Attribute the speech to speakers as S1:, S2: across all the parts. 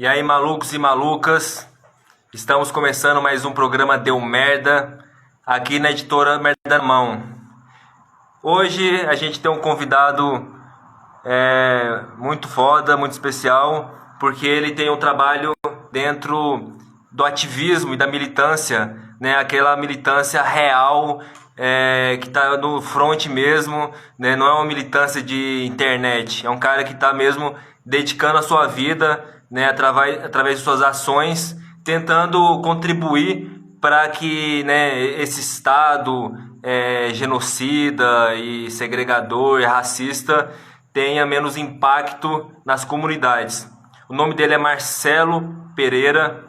S1: E aí, malucos e malucas, estamos começando mais um programa Deu Merda, aqui na editora Merda na Mão. Hoje a gente tem um convidado muito foda, muito especial, porque ele tem um trabalho dentro do ativismo e da militância, né? Aquela militância real, que está no front mesmo, né? Não é uma militância de internet, é um cara que está mesmo dedicando a sua vida, né, através de suas ações, tentando contribuir para que, né, esse Estado genocida e segregador e racista tenha menos impacto nas comunidades. O nome dele é Marcelo Pereira,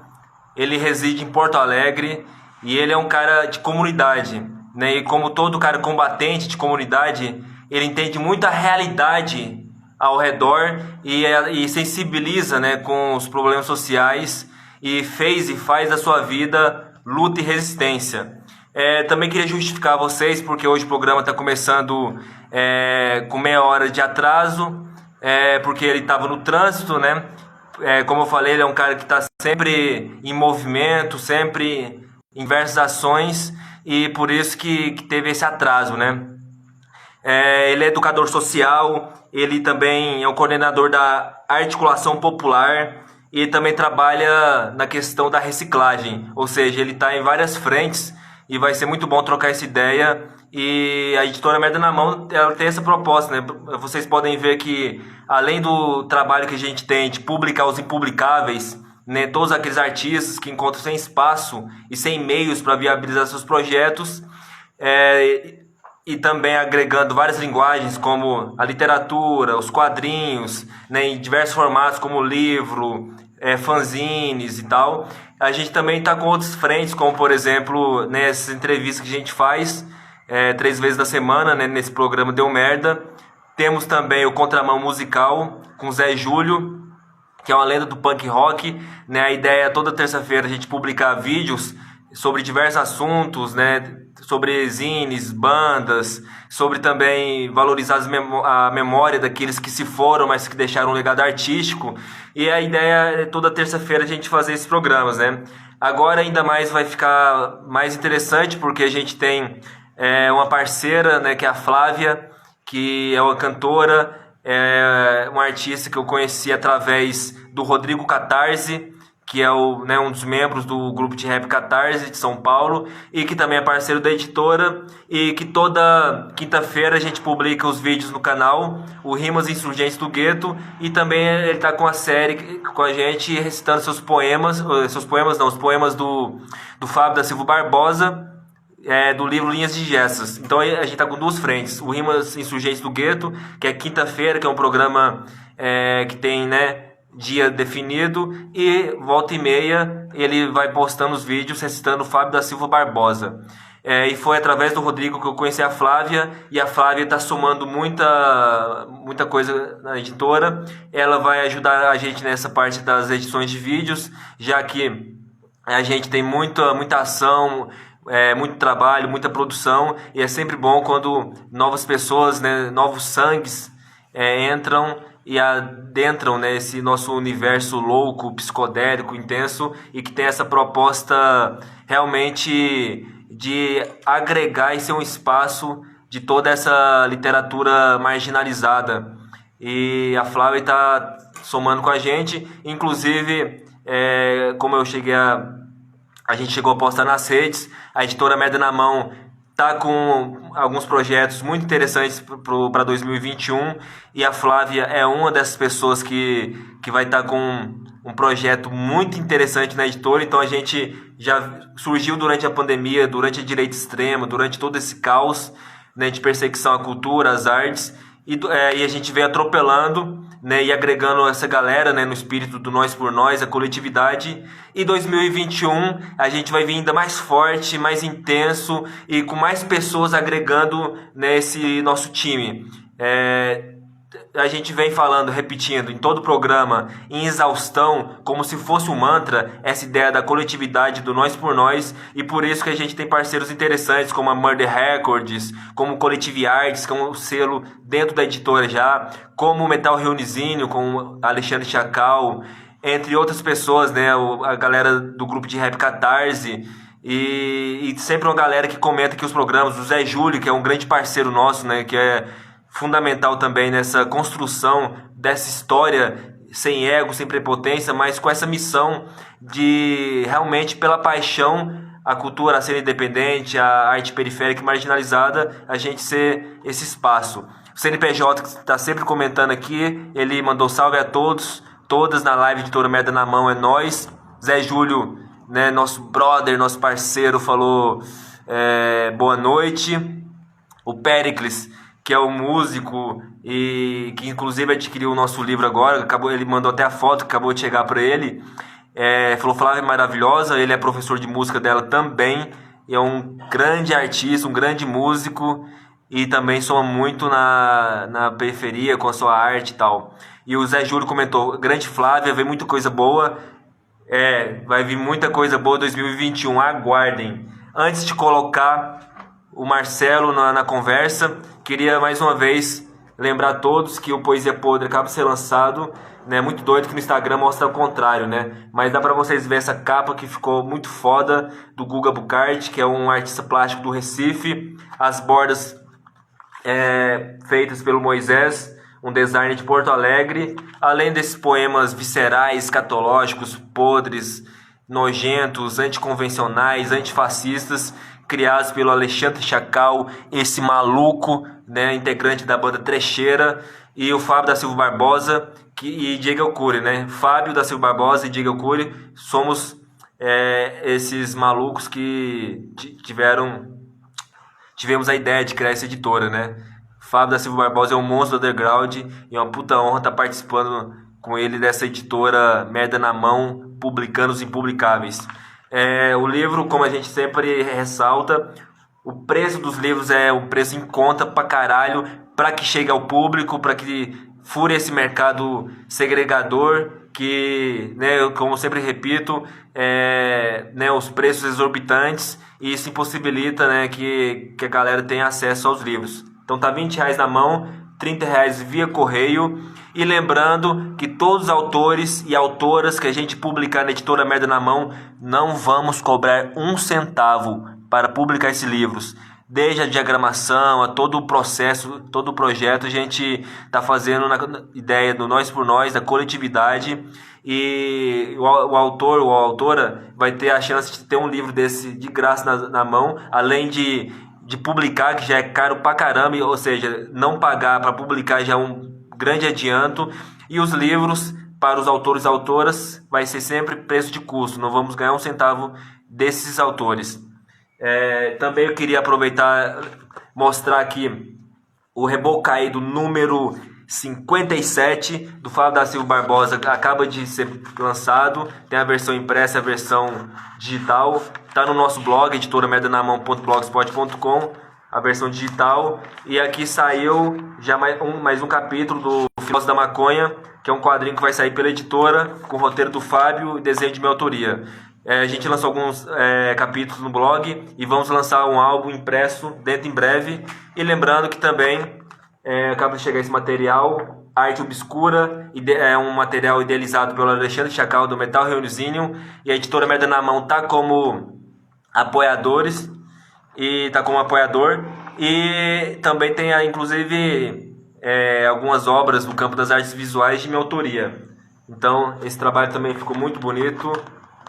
S1: ele reside em Porto Alegre e ele é um cara de comunidade, né? E como todo cara combatente de comunidade, ele entende muito a realidade ao redor e sensibiliza, né, com os problemas sociais e fez e faz da sua vida luta e resistência. Também queria justificar vocês, porque hoje o programa está começando com meia hora de atraso, porque ele estava no trânsito, né? Como eu falei, ele é um cara que está sempre em movimento, sempre em diversas ações, e por isso que teve esse atraso, né? Ele é educador social, ele também é o coordenador da articulação popular e também trabalha na questão da reciclagem, ou seja, ele está em várias frentes e vai ser muito bom trocar essa ideia. E a editora Merda na Mão, ela tem essa proposta, né? Vocês podem ver que, além do trabalho que a gente tem de publicar os impublicáveis, né, todos aqueles artistas que encontram sem espaço e sem meios para viabilizar seus projetos, e também agregando várias linguagens como a literatura, os quadrinhos, né, em diversos formatos como livro, fanzines e tal. A gente também está com outras frentes, como por exemplo, né, essas entrevistas que a gente faz 3 vezes na semana, né, nesse programa Deu Merda. Temos também o Contramão Musical com Zé Júlio, que é uma lenda do punk rock, né? A ideia é toda terça-feira a gente publicar vídeos sobre diversos assuntos, né? Sobre zines, bandas, sobre também valorizar a memória daqueles que se foram, mas que deixaram um legado artístico. E a ideia é toda terça-feira a gente fazer esses programas, né? Agora ainda mais vai ficar mais interessante, porque a gente tem uma parceira, né, que é a Flávia, que é uma cantora, uma artista que eu conheci através do Rodrigo Catarse, que é um dos membros do grupo de rap Catarse de São Paulo, e que também é parceiro da editora, e que toda quinta-feira a gente publica os vídeos no canal, o Rimas Insurgentes do Gueto, e também ele está com a série com a gente recitando os poemas do Fábio da Silva Barbosa, do livro Linhas de Gessas. Então a gente está com 2 frentes, o Rimas Insurgentes do Gueto, que é quinta-feira, que é um programa que tem, né, dia definido, e volta e meia ele vai postando os vídeos recitando o Fábio da Silva Barbosa. E foi através do Rodrigo que eu conheci a Flávia, e a Flávia está somando muita coisa na editora. Ela vai ajudar a gente nessa parte das edições de vídeos, já que a gente tem muita ação, muito trabalho, muita produção, e é sempre bom quando novas pessoas, né, novos sangues entram e adentram, né, esse nosso universo louco, psicodélico, intenso, e que tem essa proposta realmente de agregar e ser um espaço de toda essa literatura marginalizada. E a Flávia está somando com a gente, inclusive, como a gente chegou a postar nas redes, a editora Merda na Mão está com alguns projetos muito interessantes para 2021, e a Flávia é uma dessas pessoas que vai estar com um projeto muito interessante na editora. Então a gente já surgiu durante a pandemia, durante a direita extrema, durante todo esse caos, né, de perseguição à cultura, às artes, e a gente vem atropelando, né, e agregando essa galera, né, no espírito do nós por nós, a coletividade. E 2021 a gente vai vir ainda mais forte, mais intenso e com mais pessoas agregando nesse nosso time. A gente vem falando, repetindo em todo o programa, em exaustão, como se fosse um mantra, essa ideia da coletividade, do nós por nós, e por isso que a gente tem parceiros interessantes como a Murder Records, como o Collective Arts, que é um selo dentro da editora já, como o Metal Reunizinho, com Alexandre Chacal, entre outras pessoas, né? A galera do grupo de rap Catarse e sempre uma galera que comenta aqui os programas. O Zé Júlio, que é um grande parceiro nosso, né? Que é fundamental também nessa construção dessa história sem ego, sem prepotência, mas com essa missão de realmente pela paixão a cultura, a cena independente, a arte periférica e marginalizada, a gente ser esse espaço. O CNPJ que está sempre comentando aqui, ele mandou salve a todos, todas na live Editora Merda na Mão, é nós. Zé Júlio, né, nosso brother, nosso parceiro, falou boa noite. O Péricles, que é o músico e que inclusive adquiriu o nosso livro agora, ele mandou até a foto que acabou de chegar para ele. Falou Flávia maravilhosa, ele é professor de música dela também, é um grande artista, um grande músico e também soma muito na periferia com a sua arte e tal. E o Zé Júlio comentou, grande Flávia, vem muita coisa boa, vai vir muita coisa boa em 2021, aguardem. Antes de colocar o Marcelo na conversa, queria mais uma vez lembrar a todos que o Poesia Podre acaba de ser lançado, né? Muito doido que no Instagram mostra o contrário, né? Mas dá pra vocês verem essa capa que ficou muito foda, do Guga Bucart, que é um artista plástico do Recife. As bordas feitas pelo Moisés, um designer de Porto Alegre. Além desses poemas viscerais, escatológicos, podres, nojentos, anticonvencionais, antifascistas, criados pelo Alexandre Chacal, esse maluco, né, integrante da banda Trecheira, e o Fábio da Silva Barbosa e Diego Cury, né? Fábio da Silva Barbosa e Diego Cury somos esses malucos que tivemos a ideia de criar essa editora, né? Fábio da Silva Barbosa é um monstro do underground e é uma puta honra estar participando com ele dessa editora Merda na Mão, publicando os impublicáveis. O livro, como a gente sempre ressalta, o preço dos livros é um preço em conta pra caralho, pra que chegue ao público, pra que fure esse mercado segregador que, né, como eu sempre repito, né, os preços exorbitantes, e isso impossibilita, né, que a galera tenha acesso aos livros. Então tá R$20 na mão, R$30 via correio. E lembrando que todos os autores e autoras que a gente publicar na Editora Merda na Mão, não vamos cobrar um centavo para publicar esses livros. Desde a diagramação, a todo o processo, todo o projeto, a gente está fazendo na ideia do nós por nós, da coletividade. E o autor ou a autora vai ter a chance de ter um livro desse de graça na mão, além de publicar, que já é caro pra caramba, ou seja, não pagar para publicar já é um grande adianto. E os livros, para os autores e autoras, vai ser sempre preço de custo, não vamos ganhar um centavo desses autores. Também eu queria aproveitar mostrar aqui o Rebocaído número 57 do Fábio da Silva Barbosa, acaba de ser lançado, tem a versão impressa e a versão digital, está no nosso blog editoramerdanamão.blogspot.com, a versão digital. E aqui saiu já mais um capítulo do Filósofo da Maconha, que é um quadrinho que vai sair pela editora, com o roteiro do Fábio e desenho de minha autoria. A gente lançou alguns capítulos no blog e vamos lançar um álbum impresso dentro em breve. E lembrando que também acaba de chegar esse material, Arte Obscura, é um material idealizado pelo Alexandre Chacal do Metal Reunizinium, e a editora Merda na Mão tá como apoiadores e tá como apoiador, e também tem inclusive algumas obras no campo das artes visuais de minha autoria. Então esse trabalho também ficou muito bonito,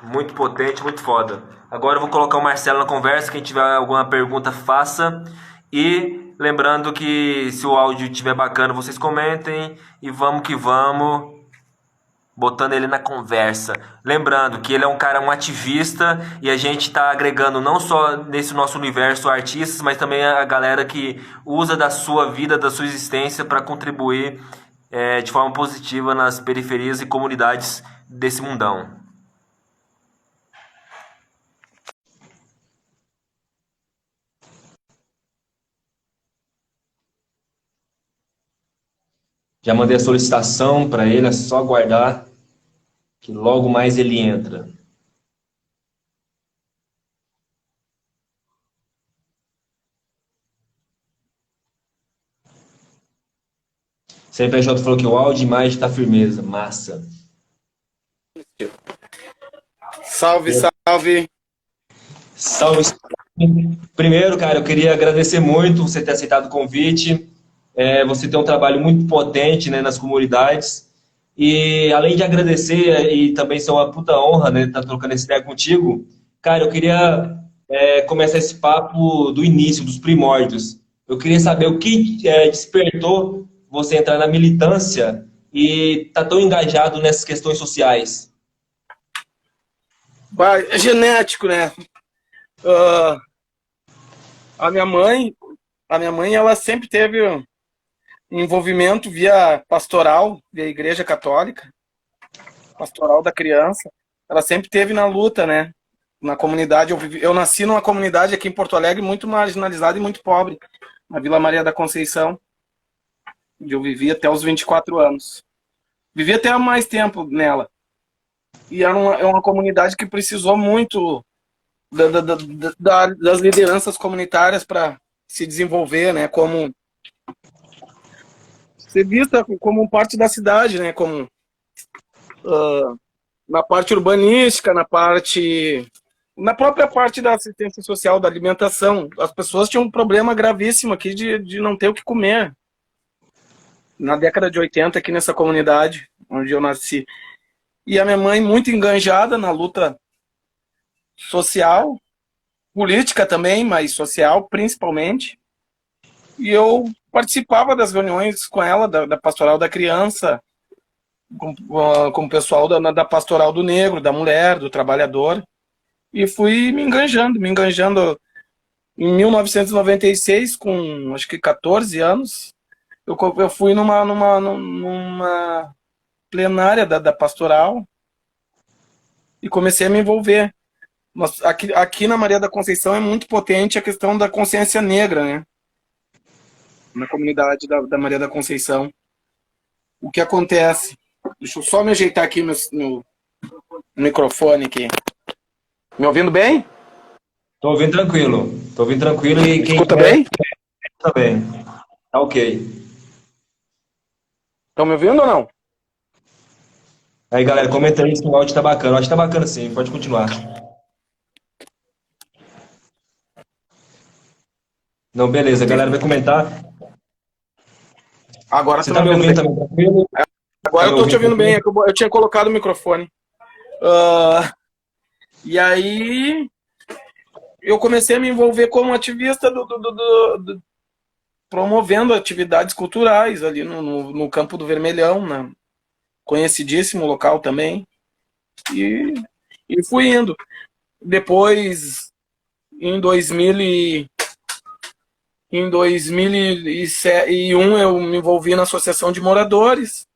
S1: muito potente, muito foda. Agora eu vou colocar o Marcelo na conversa, quem tiver alguma pergunta faça, e lembrando que se o áudio estiver bacana vocês comentem, e vamos que vamos, botando ele na conversa. Lembrando que ele é um ativista, e a gente está agregando não só nesse nosso universo artistas, mas também a galera que usa da sua vida, da sua existência para contribuir de forma positiva nas periferias e comunidades desse mundão. Já mandei a solicitação para ele, é só aguardar que logo mais ele entra. CNPJ falou que o áudio e imagem está firmeza, massa.
S2: Salve, salve.
S1: Salve. Primeiro, cara, eu queria agradecer muito você ter aceitado o convite. Você tem um trabalho muito potente, né, nas comunidades. E além de agradecer e também ser uma puta honra, né, estar trocando essa ideia contigo, cara, eu queria começar esse papo do início, dos primórdios. Eu queria saber o que despertou você entrar na militância e tá tão engajado nessas questões sociais.
S2: É genético, né? Ah, a minha mãe, ela sempre teve envolvimento via pastoral, via Igreja Católica, pastoral da criança. Ela sempre teve na luta, né? Na comunidade, eu nasci numa comunidade aqui em Porto Alegre muito marginalizada e muito pobre, na Vila Maria da Conceição, onde eu vivi até os 24 anos. Vivi até mais tempo nela. E é uma comunidade que precisou muito das lideranças comunitárias para se desenvolver, né? Como ser vista como parte da cidade, né? Como na parte urbanística, na própria parte da assistência social, da alimentação. As pessoas tinham um problema gravíssimo aqui de não ter o que comer. Na década de 80, aqui nessa comunidade onde eu nasci. E a minha mãe muito enganjada na luta social, política também, mas social principalmente. E eu participava das reuniões com ela, da Pastoral da Criança, com o pessoal da Pastoral do Negro, da Mulher, do Trabalhador. E fui me enganjando em 1996, com acho que 14 anos. Eu fui numa plenária da Pastoral e comecei a me envolver. Mas aqui na Maria da Conceição é muito potente a questão da consciência negra, né? Na comunidade da Maria da Conceição. O que acontece? Deixa eu só me ajeitar aqui no microfone aqui. Me ouvindo bem?
S1: Tô ouvindo tranquilo. E quem
S2: Escuta
S1: tiver
S2: bem?
S1: tá bem. Tá ok.
S2: Estão me ouvindo ou não?
S1: Aí, galera, comenta aí se o áudio tá bacana. O áudio tá bacana sim, pode continuar. Não, beleza, a galera vai comentar.
S2: Agora
S1: Você tá me ouvindo também tranquilo?
S2: Agora eu tô te ouvindo bem, eu tinha colocado o microfone. E aí eu comecei a me envolver como ativista promovendo atividades culturais ali no Campo do Vermelhão, né? Conhecidíssimo local também. E fui indo. Depois, em 2001, eu me envolvi na Associação de Moradores.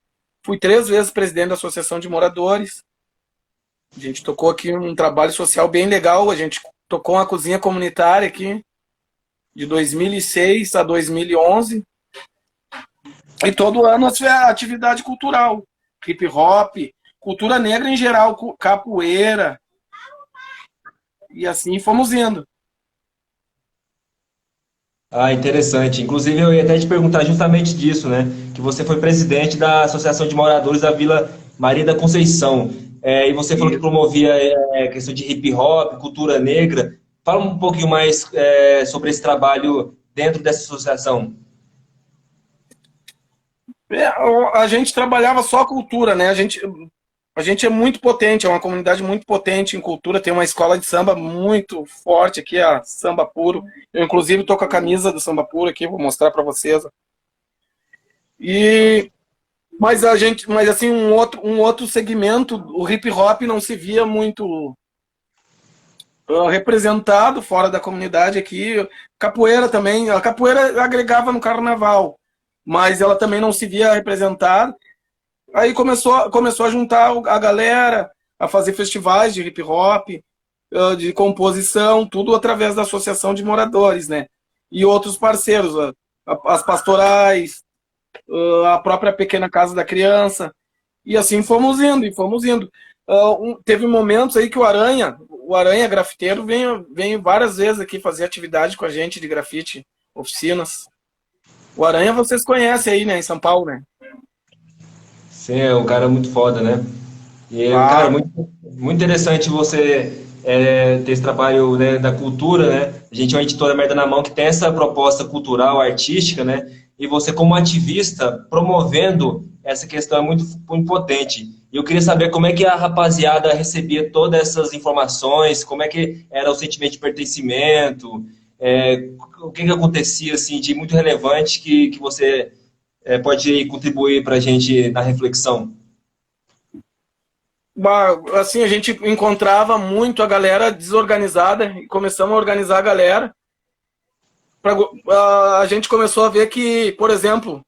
S2: Fui 3 vezes presidente da Associação de Moradores. A gente tocou aqui um trabalho social bem legal. A gente tocou uma cozinha comunitária aqui, de 2006 a 2011. E todo ano a atividade cultural. Hip hop, cultura negra em geral, capoeira. E assim fomos indo.
S1: Ah, interessante. Inclusive, eu ia até te perguntar justamente disso, né? Que você foi presidente da Associação de Moradores da Vila Maria da Conceição. E você falou que promovia questão de hip hop, cultura negra. Fala um pouquinho mais sobre esse trabalho dentro dessa associação.
S2: A gente trabalhava só cultura, né? A gente é muito potente, é uma comunidade muito potente em cultura. Tem uma escola de samba muito forte aqui, a Samba Puro. Eu, inclusive, tô com a camisa do Samba Puro aqui, vou mostrar para vocês. Mas assim, um outro segmento, o hip hop não se via muito representado fora da comunidade aqui. Capoeira também, a capoeira agregava no carnaval, mas ela também não se via representada. Aí começou a juntar a galera, a fazer festivais de hip hop, de composição, tudo através da Associação de Moradores, né? E outros parceiros, as pastorais, a própria Pequena Casa da Criança. E assim fomos indo. Teve momentos aí que o Aranha grafiteiro, veio várias vezes aqui fazer atividade com a gente de grafite, oficinas. O Aranha vocês conhecem aí, né, em São Paulo, né?
S1: Sim, é um cara muito foda, né? E, cara,
S2: Claro.
S1: muito interessante você ter esse trabalho, né, da cultura, né? A gente é uma editora Merda na Mão que tem essa proposta cultural, artística, né? E você, como ativista, promovendo essa questão é muito potente. E eu queria saber como é que a rapaziada recebia todas essas informações, como é que era o sentimento de pertencimento, o que acontecia, assim, de muito relevante que você pode contribuir para a gente na reflexão.
S2: Assim, a gente encontrava muito a galera desorganizada e começamos a organizar a galera. A gente começou a ver que, por exemplo,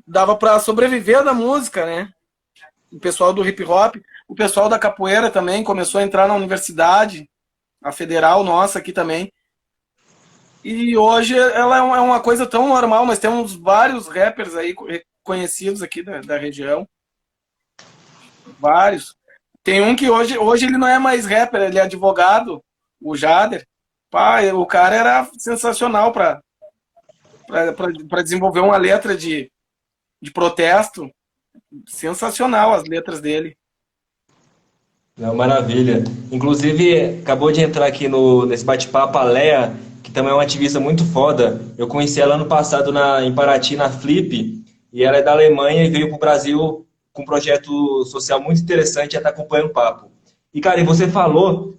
S2: dava para sobreviver da música, né? O pessoal do hip hop, o pessoal da capoeira também começou a entrar na universidade, a federal nossa aqui também. E hoje ela é uma coisa tão normal, nós temos vários rappers aí conhecidos aqui da região, vários. Tem um que hoje ele não é mais rapper, ele é advogado, o Jader. Pá, o cara era sensacional para desenvolver uma letra de protesto. Sensacional as letras dele.
S1: Não, maravilha. Inclusive, acabou de entrar aqui nesse bate-papo a Lea, que também é uma ativista muito foda. Eu conheci ela ano passado em Paraty, na Flip, e ela é da Alemanha e veio para o Brasil com um projeto social muito interessante e está acompanhando o papo. E, cara, e você falou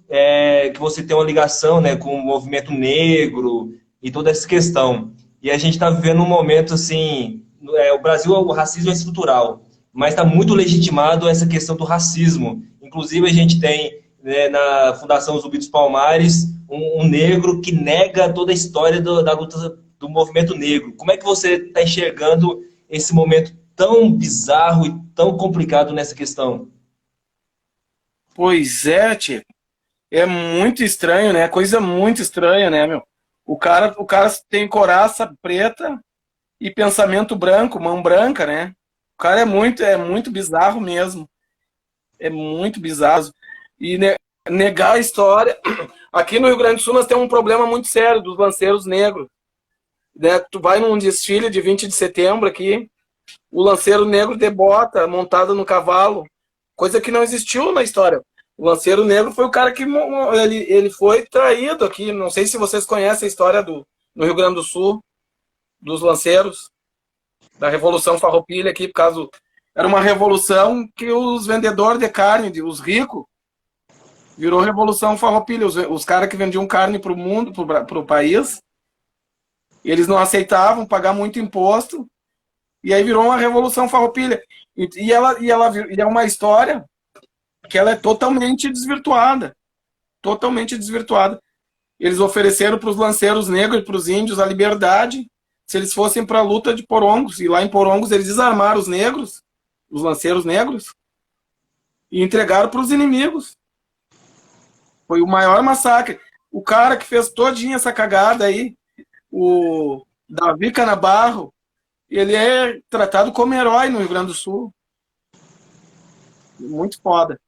S1: que você tem uma ligação, né, com o movimento negro e toda essa questão. E a gente está vivendo um momento assim, o Brasil, o racismo é estrutural, mas está muito legitimado essa questão do racismo. Inclusive, a gente tem, né, na Fundação Zumbi dos Palmares um negro que nega toda a história da luta do movimento negro. Como é que você está enxergando esse momento tão bizarro e tão complicado nessa questão?
S2: Pois é, tio. É muito estranho, né? Coisa muito estranha, né, meu? O cara tem coraça preta e pensamento branco, mão branca, né? O cara é muito bizarro mesmo. É muito bizarro. E negar a história. Aqui no Rio Grande do Sul nós temos um problema muito sério dos lanceiros negros. Né? Tu vai num desfile de 20 de setembro aqui, o lanceiro negro de bota, montado no cavalo, coisa que não existiu na história. O lanceiro negro foi o cara que ele foi traído aqui. Não sei se vocês conhecem a história no Rio Grande do Sul, dos lanceiros, da Revolução Farroupilha aqui, por causa era uma revolução que os vendedores de carne, os ricos, virou Revolução Farroupilha. Os caras que vendiam carne para o mundo, para o país, eles não aceitavam pagar muito imposto, e aí virou uma Revolução Farroupilha. E é uma história que ela é totalmente desvirtuada. Totalmente desvirtuada. Eles ofereceram para os lanceiros negros e para os índios a liberdade se eles fossem para a luta de Porongos. E lá em Porongos eles desarmaram os negros, os lanceiros negros, e entregaram para os inimigos. Foi o maior massacre. O cara que fez todinha essa cagada aí, o Davi Canabarro, ele é tratado como herói no Rio Grande do Sul. Muito foda.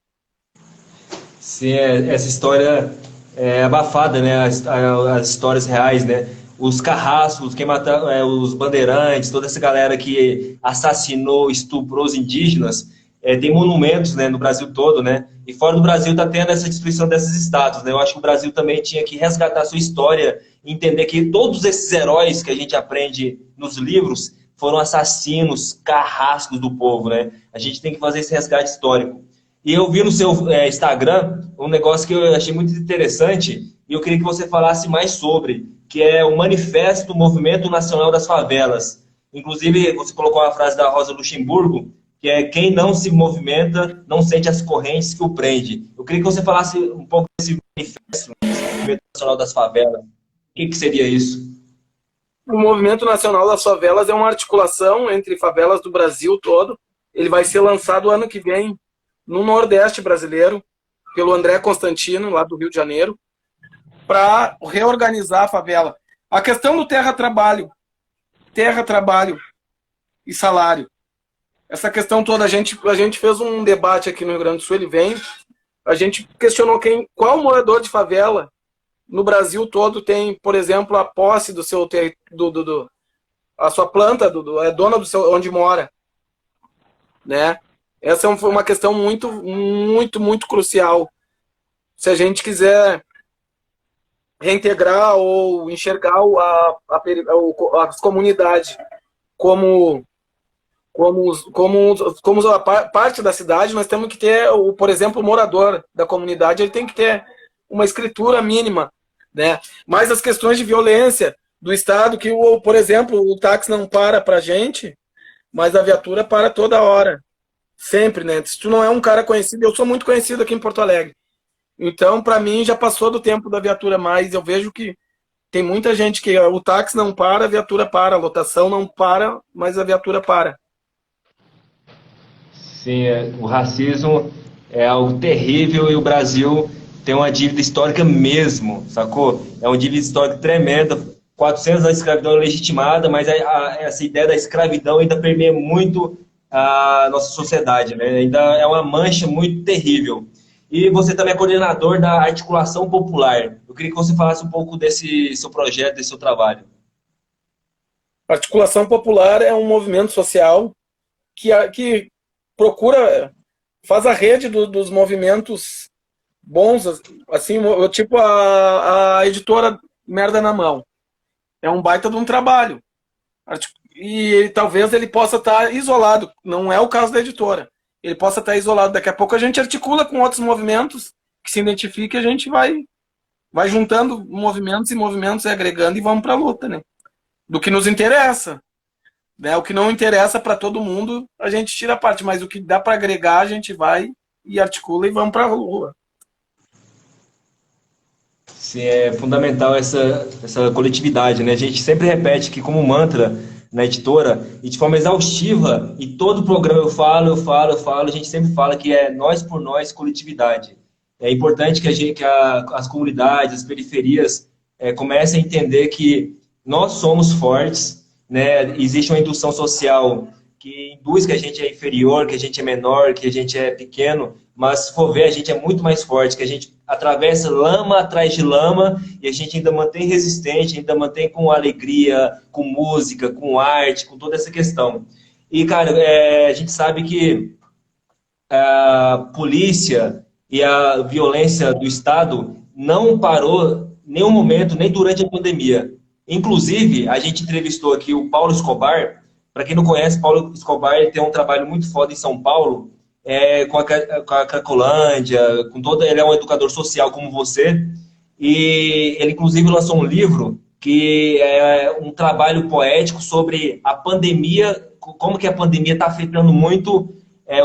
S1: Sim, essa história é abafada, né? As histórias reais, né? Os carrascos, quem mata, os bandeirantes, toda essa galera que assassinou, estuprou os indígenas, tem monumentos, né, no Brasil todo, né? E fora do Brasil está tendo essa destruição desses estados, né? Eu acho que o Brasil também tinha que resgatar a sua história e entender que todos esses heróis que a gente aprende nos livros foram assassinos, carrascos do povo, né? A gente tem que fazer esse resgate histórico. E eu vi no seu Instagram um negócio que eu achei muito interessante e eu queria que você falasse mais sobre, que é o Manifesto do Movimento Nacional das Favelas. Inclusive, você colocou uma frase da Rosa Luxemburgo, que é: quem não se movimenta não sente as correntes que o prende. Eu queria que você falasse um pouco desse manifesto, desse Movimento Nacional das Favelas. O que seria isso?
S2: O Movimento Nacional das Favelas é uma articulação entre favelas do Brasil todo. Ele vai ser lançado ano que vem no Nordeste brasileiro, pelo André Constantino, lá do Rio de Janeiro, para reorganizar a favela. A questão do terra-trabalho e salário. Essa questão toda, a gente fez um debate aqui no Rio Grande do Sul, a gente questionou qual morador de favela no Brasil todo tem, por exemplo, a posse do seu a sua planta, é dona do seu onde mora, né? Essa foi uma questão muito, muito, muito crucial. Se a gente quiser reintegrar ou enxergar as comunidades como a parte da cidade, nós temos que ter, por exemplo, o morador da comunidade, ele tem que ter uma escritura mínima, né? Mas as questões de violência do Estado, que, por exemplo, o táxi não para pra gente, mas a viatura para toda hora. Sempre, né? Se tu não é um cara conhecido, eu sou muito conhecido aqui em Porto Alegre. Então, para mim, já passou do tempo da viatura, mas eu vejo que tem muita gente que o táxi não para, a viatura para, a lotação não para, mas a viatura para.
S1: Sim, o racismo é algo terrível e o Brasil tem uma dívida histórica mesmo, sacou? É uma dívida histórica tremenda. 400 anos de escravidão é legitimada, mas essa ideia da escravidão ainda permeia muito a nossa sociedade, né? Ainda é uma mancha muito terrível. E você também é coordenador da Articulação Popular. Eu queria que você falasse um pouco desse seu projeto, desse seu trabalho.
S2: A Articulação Popular é um movimento social que procura, faz a rede dos movimentos bons, assim, tipo a editora Merda na Mão. É um baita de um trabalho. E talvez ele possa estar isolado, não é o caso da editora. Ele possa estar isolado. Daqui a pouco a gente articula com outros movimentos que se identifiquem, a gente vai juntando movimentos e movimentos e agregando e vamos para a luta, né? Do que nos interessa. Né? O que não interessa para todo mundo, a gente tira a parte, mas o que dá para agregar, a gente vai e articula e vamos para a rua.
S1: Sim, é fundamental essa coletividade, né? A gente sempre repete que como mantra na editora, e de forma exaustiva, e todo programa eu falo, a gente sempre fala que é nós por nós, coletividade. É importante que as comunidades, as periferias comecem a entender que nós somos fortes, né? Existe uma indução social que induz que a gente é inferior, que a gente é menor, que a gente é pequeno, mas se for ver, a gente é muito mais forte, que a gente atravessa lama atrás de lama e a gente ainda mantém resistente, ainda mantém com alegria, com música, com arte, com toda essa questão. E, cara, a gente sabe que a polícia e a violência do Estado não parou em nenhum momento, nem durante a pandemia. Inclusive, a gente entrevistou aqui o Paulo Escobar. Para quem não conhece, Paulo Escobar tem um trabalho muito foda em São Paulo, com a Cracolândia, ele é um educador social como você, e ele inclusive lançou um livro que é um trabalho poético sobre a pandemia, como que a pandemia está afetando muito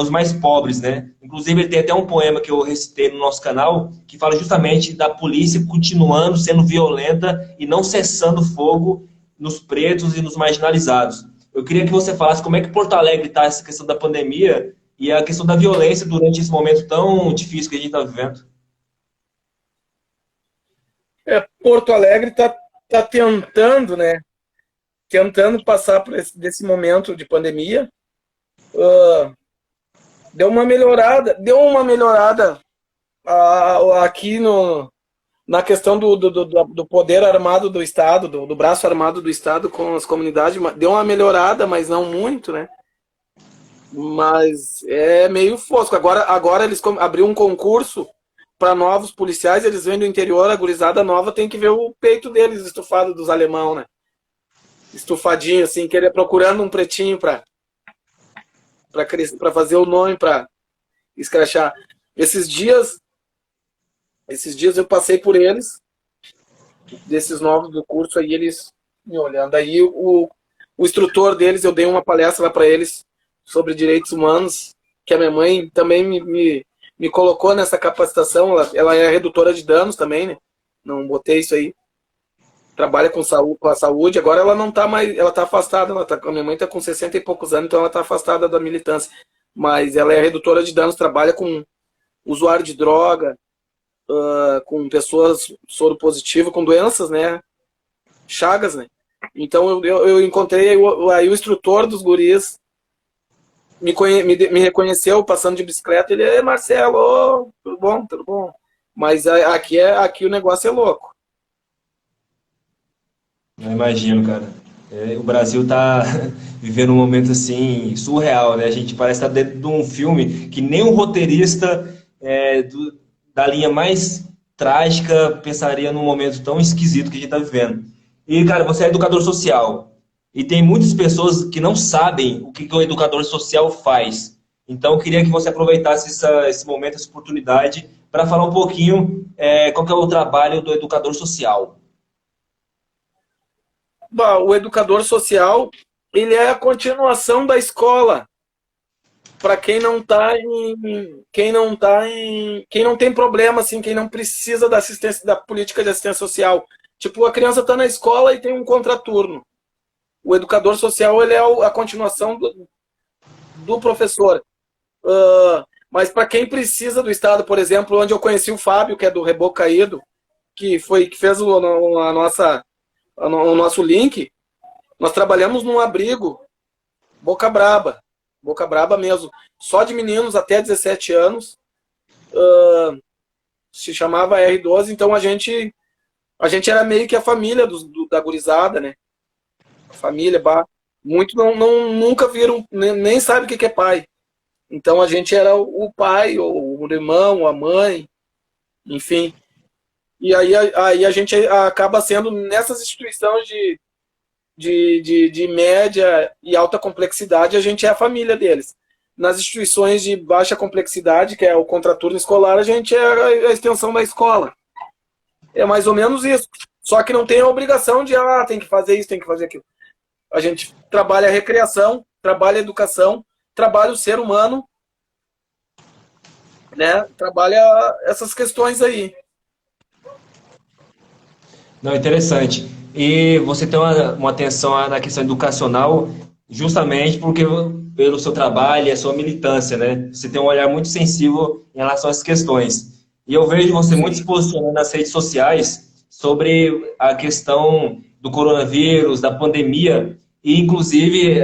S1: os mais pobres, né? Inclusive ele tem até um poema que eu recitei no nosso canal, que fala justamente da polícia continuando sendo violenta e não cessando o fogo nos pretos e nos marginalizados. Eu queria que você falasse como é que Porto Alegre está essa questão da pandemia e a questão da violência durante esse momento tão difícil que a gente está vivendo.
S2: Porto Alegre tá tentando, né? Tentando passar por desse momento de pandemia. Deu uma melhorada aqui na questão do poder armado do Estado, do braço armado do Estado com as comunidades. Deu uma melhorada, mas não muito, né? Mas é meio fosco. Agora eles abriram um concurso para novos policiais, eles vêm do interior, a gurizada nova tem que ver o peito deles estufado dos alemão, né? Estufadinho, assim, procurando um pretinho para fazer o nome, para escrachar. Esses dias eu passei por eles, desses novos do curso, aí eles me olhando. Aí o instrutor deles, eu dei uma palestra lá para eles sobre direitos humanos, que a minha mãe também me colocou nessa capacitação. Ela é redutora de danos também, né? Não botei isso aí. Trabalha com a saúde. Agora ela não tá mais, ela tá afastada. A minha mãe tá com 60 e poucos anos, então ela tá afastada da militância. Mas ela é redutora de danos, trabalha com usuário de droga, com pessoas soropositivas, com doenças, né? Chagas, né? Então eu encontrei aí o instrutor dos guris, me reconheceu passando de bicicleta. Ele é Marcelo, tudo bom, tudo bom. Mas aqui o negócio é louco.
S1: Eu imagino, cara. O Brasil está vivendo um momento assim surreal, né? A gente parece estar dentro de um filme que nem um roteirista da linha mais trágica pensaria num momento tão esquisito que a gente está vivendo. E, cara, você é educador social. E tem muitas pessoas que não sabem o que o educador social faz. Então, eu queria que você aproveitasse esse momento, essa oportunidade, para falar um pouquinho qual que é o trabalho do educador social.
S2: Bom, o educador social, ele é a continuação da escola para quem não está quem não tem problema assim, quem não precisa da assistência da política de assistência social. Tipo, a criança está na escola e tem um contraturno. O educador social, ele é a continuação do professor. Mas para quem precisa do Estado, por exemplo, onde eu conheci o Fábio, que é do Reboco Caído, que fez o nosso link, nós trabalhamos num abrigo Boca Braba mesmo, só de meninos até 17 anos, se chamava R12, então a gente era meio que a família da gurizada, né? A família, muito nunca viram, nem sabe o que é pai. Então a gente era o pai, ou o irmão, a mãe, enfim. E aí a gente acaba sendo nessas instituições de média e alta complexidade, a gente é a família deles. Nas instituições de baixa complexidade, que é o contraturno escolar, a gente é a extensão da escola. É mais ou menos isso. Só que não tem a obrigação de, tem que fazer isso, tem que fazer aquilo. A gente trabalha a recreação, trabalha a educação, trabalha o ser humano, né? Trabalha essas questões aí.
S1: Não, interessante. E você tem uma atenção na questão educacional justamente porque pelo seu trabalho e a sua militância, né? Você tem um olhar muito sensível em relação a essas questões. E eu vejo você muito se posicionando nas redes sociais sobre a questão do coronavírus, da pandemia, e inclusive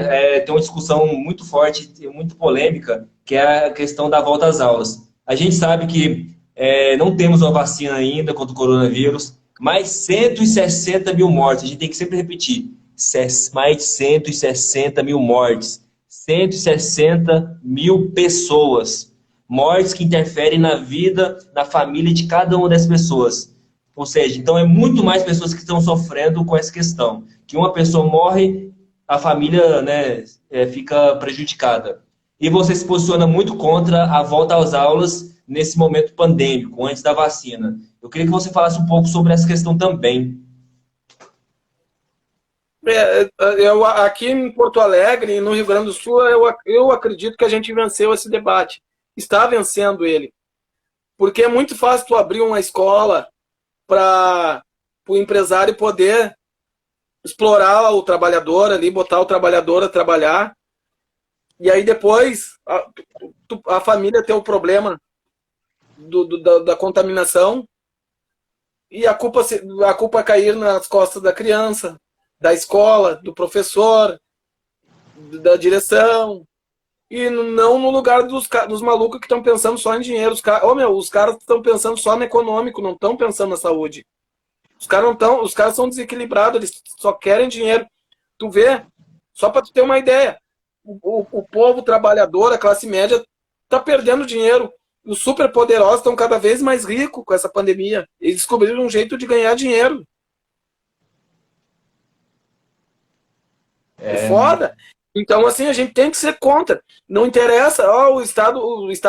S1: tem uma discussão muito forte, muito polêmica, que é a questão da volta às aulas. A gente sabe que não temos uma vacina ainda contra o coronavírus, mais 160 mil mortes, a gente tem que sempre repetir, mais de 160 mil mortes, 160 mil pessoas, mortes que interferem na vida, na família de cada uma das pessoas. Ou seja, então é muito mais pessoas que estão sofrendo com essa questão. Que uma pessoa morre, a família, né, fica prejudicada. E você se posiciona muito contra a volta às aulas nesse momento pandêmico, antes da vacina. Eu queria que você falasse um pouco sobre essa questão também.
S2: Aqui em Porto Alegre, no Rio Grande do Sul, eu acredito que a gente venceu esse debate. Está vencendo ele. Porque é muito fácil tu abrir uma escola para o empresário poder explorar o trabalhador ali, botar o trabalhador a trabalhar. E aí depois a família ter o problema da contaminação e a culpa cair nas costas da criança, da escola, do professor, da direção, e não no lugar dos malucos que estão pensando só em dinheiro. Os caras estão pensando só no econômico, não estão pensando na saúde. Os caras são desequilibrados, eles só querem dinheiro. Tu vê, só para tu ter uma ideia, o povo trabalhador, a classe média, está perdendo dinheiro. Os superpoderosos estão cada vez mais ricos com essa pandemia. Eles descobriram um jeito de ganhar dinheiro. É foda. Então, assim, a gente tem que ser contra. Não interessa, o Estado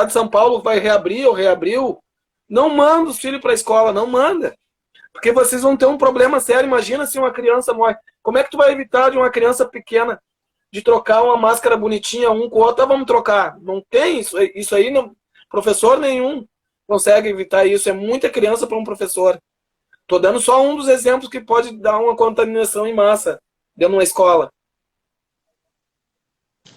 S2: de São Paulo vai reabrir ou reabriu. Não manda os filhos para a escola, não manda. Porque vocês vão ter um problema sério. Imagina se uma criança morre. Como é que tu vai evitar de uma criança pequena de trocar uma máscara bonitinha um com o outro? Vamos trocar. Não tem isso. Isso aí, não, professor nenhum consegue evitar isso. É muita criança para um professor. Estou dando só um dos exemplos que pode dar uma contaminação em massa dentro de uma escola.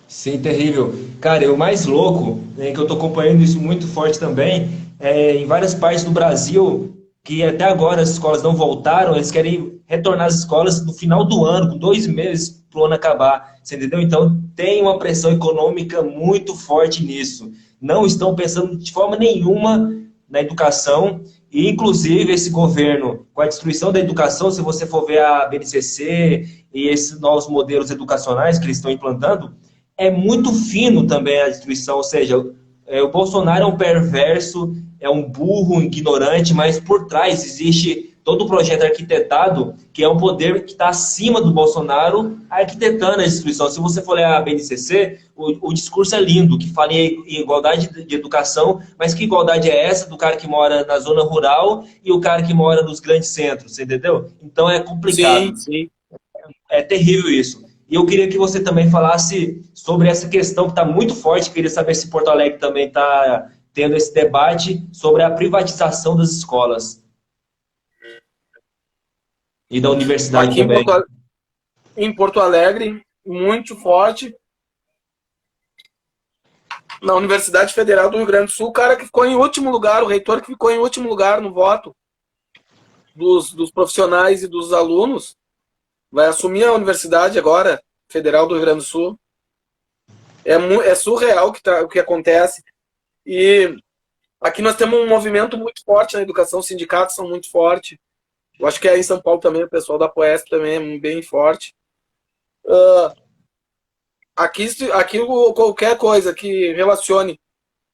S1: Sim, terrível. Cara, o mais louco, né, que eu estou acompanhando isso muito forte também, em várias partes do Brasil, que até agora as escolas não voltaram, eles querem retornar às escolas no final do ano, com 2 meses para o ano acabar, você entendeu? Então tem uma pressão econômica muito forte nisso. Não estão pensando de forma nenhuma na educação, e inclusive esse governo, com a destruição da educação, se você for ver a BNCC e esses novos modelos educacionais que eles estão implantando, é muito fino também a destruição, ou seja, o Bolsonaro é um perverso, é um burro, um ignorante, mas por trás existe todo o projeto arquitetado, que é um poder que está acima do Bolsonaro, arquitetando a destruição. Se você for ler a BNCC, o discurso é lindo, que fala em igualdade de educação, mas que igualdade é essa do cara que mora na zona rural e o cara que mora nos grandes centros, entendeu? Então é complicado.
S2: Sim, sim.
S1: É terrível isso. E eu queria que você também falasse sobre essa questão que está muito forte. Queria saber se Porto Alegre também está tendo esse debate sobre a privatização das escolas e da universidade
S2: Aqui
S1: também.
S2: em Porto Alegre, muito forte. Na Universidade Federal do Rio Grande do Sul, o cara que ficou em último lugar, o reitor que ficou em último lugar no voto dos profissionais e dos alunos, vai assumir a Universidade agora, Federal do Rio Grande do Sul. É surreal o que acontece. E aqui nós temos um movimento muito forte na educação, os sindicatos são muito fortes. Eu acho que aí em São Paulo também, o pessoal da Poesp também é bem forte. Aqui qualquer coisa que relacione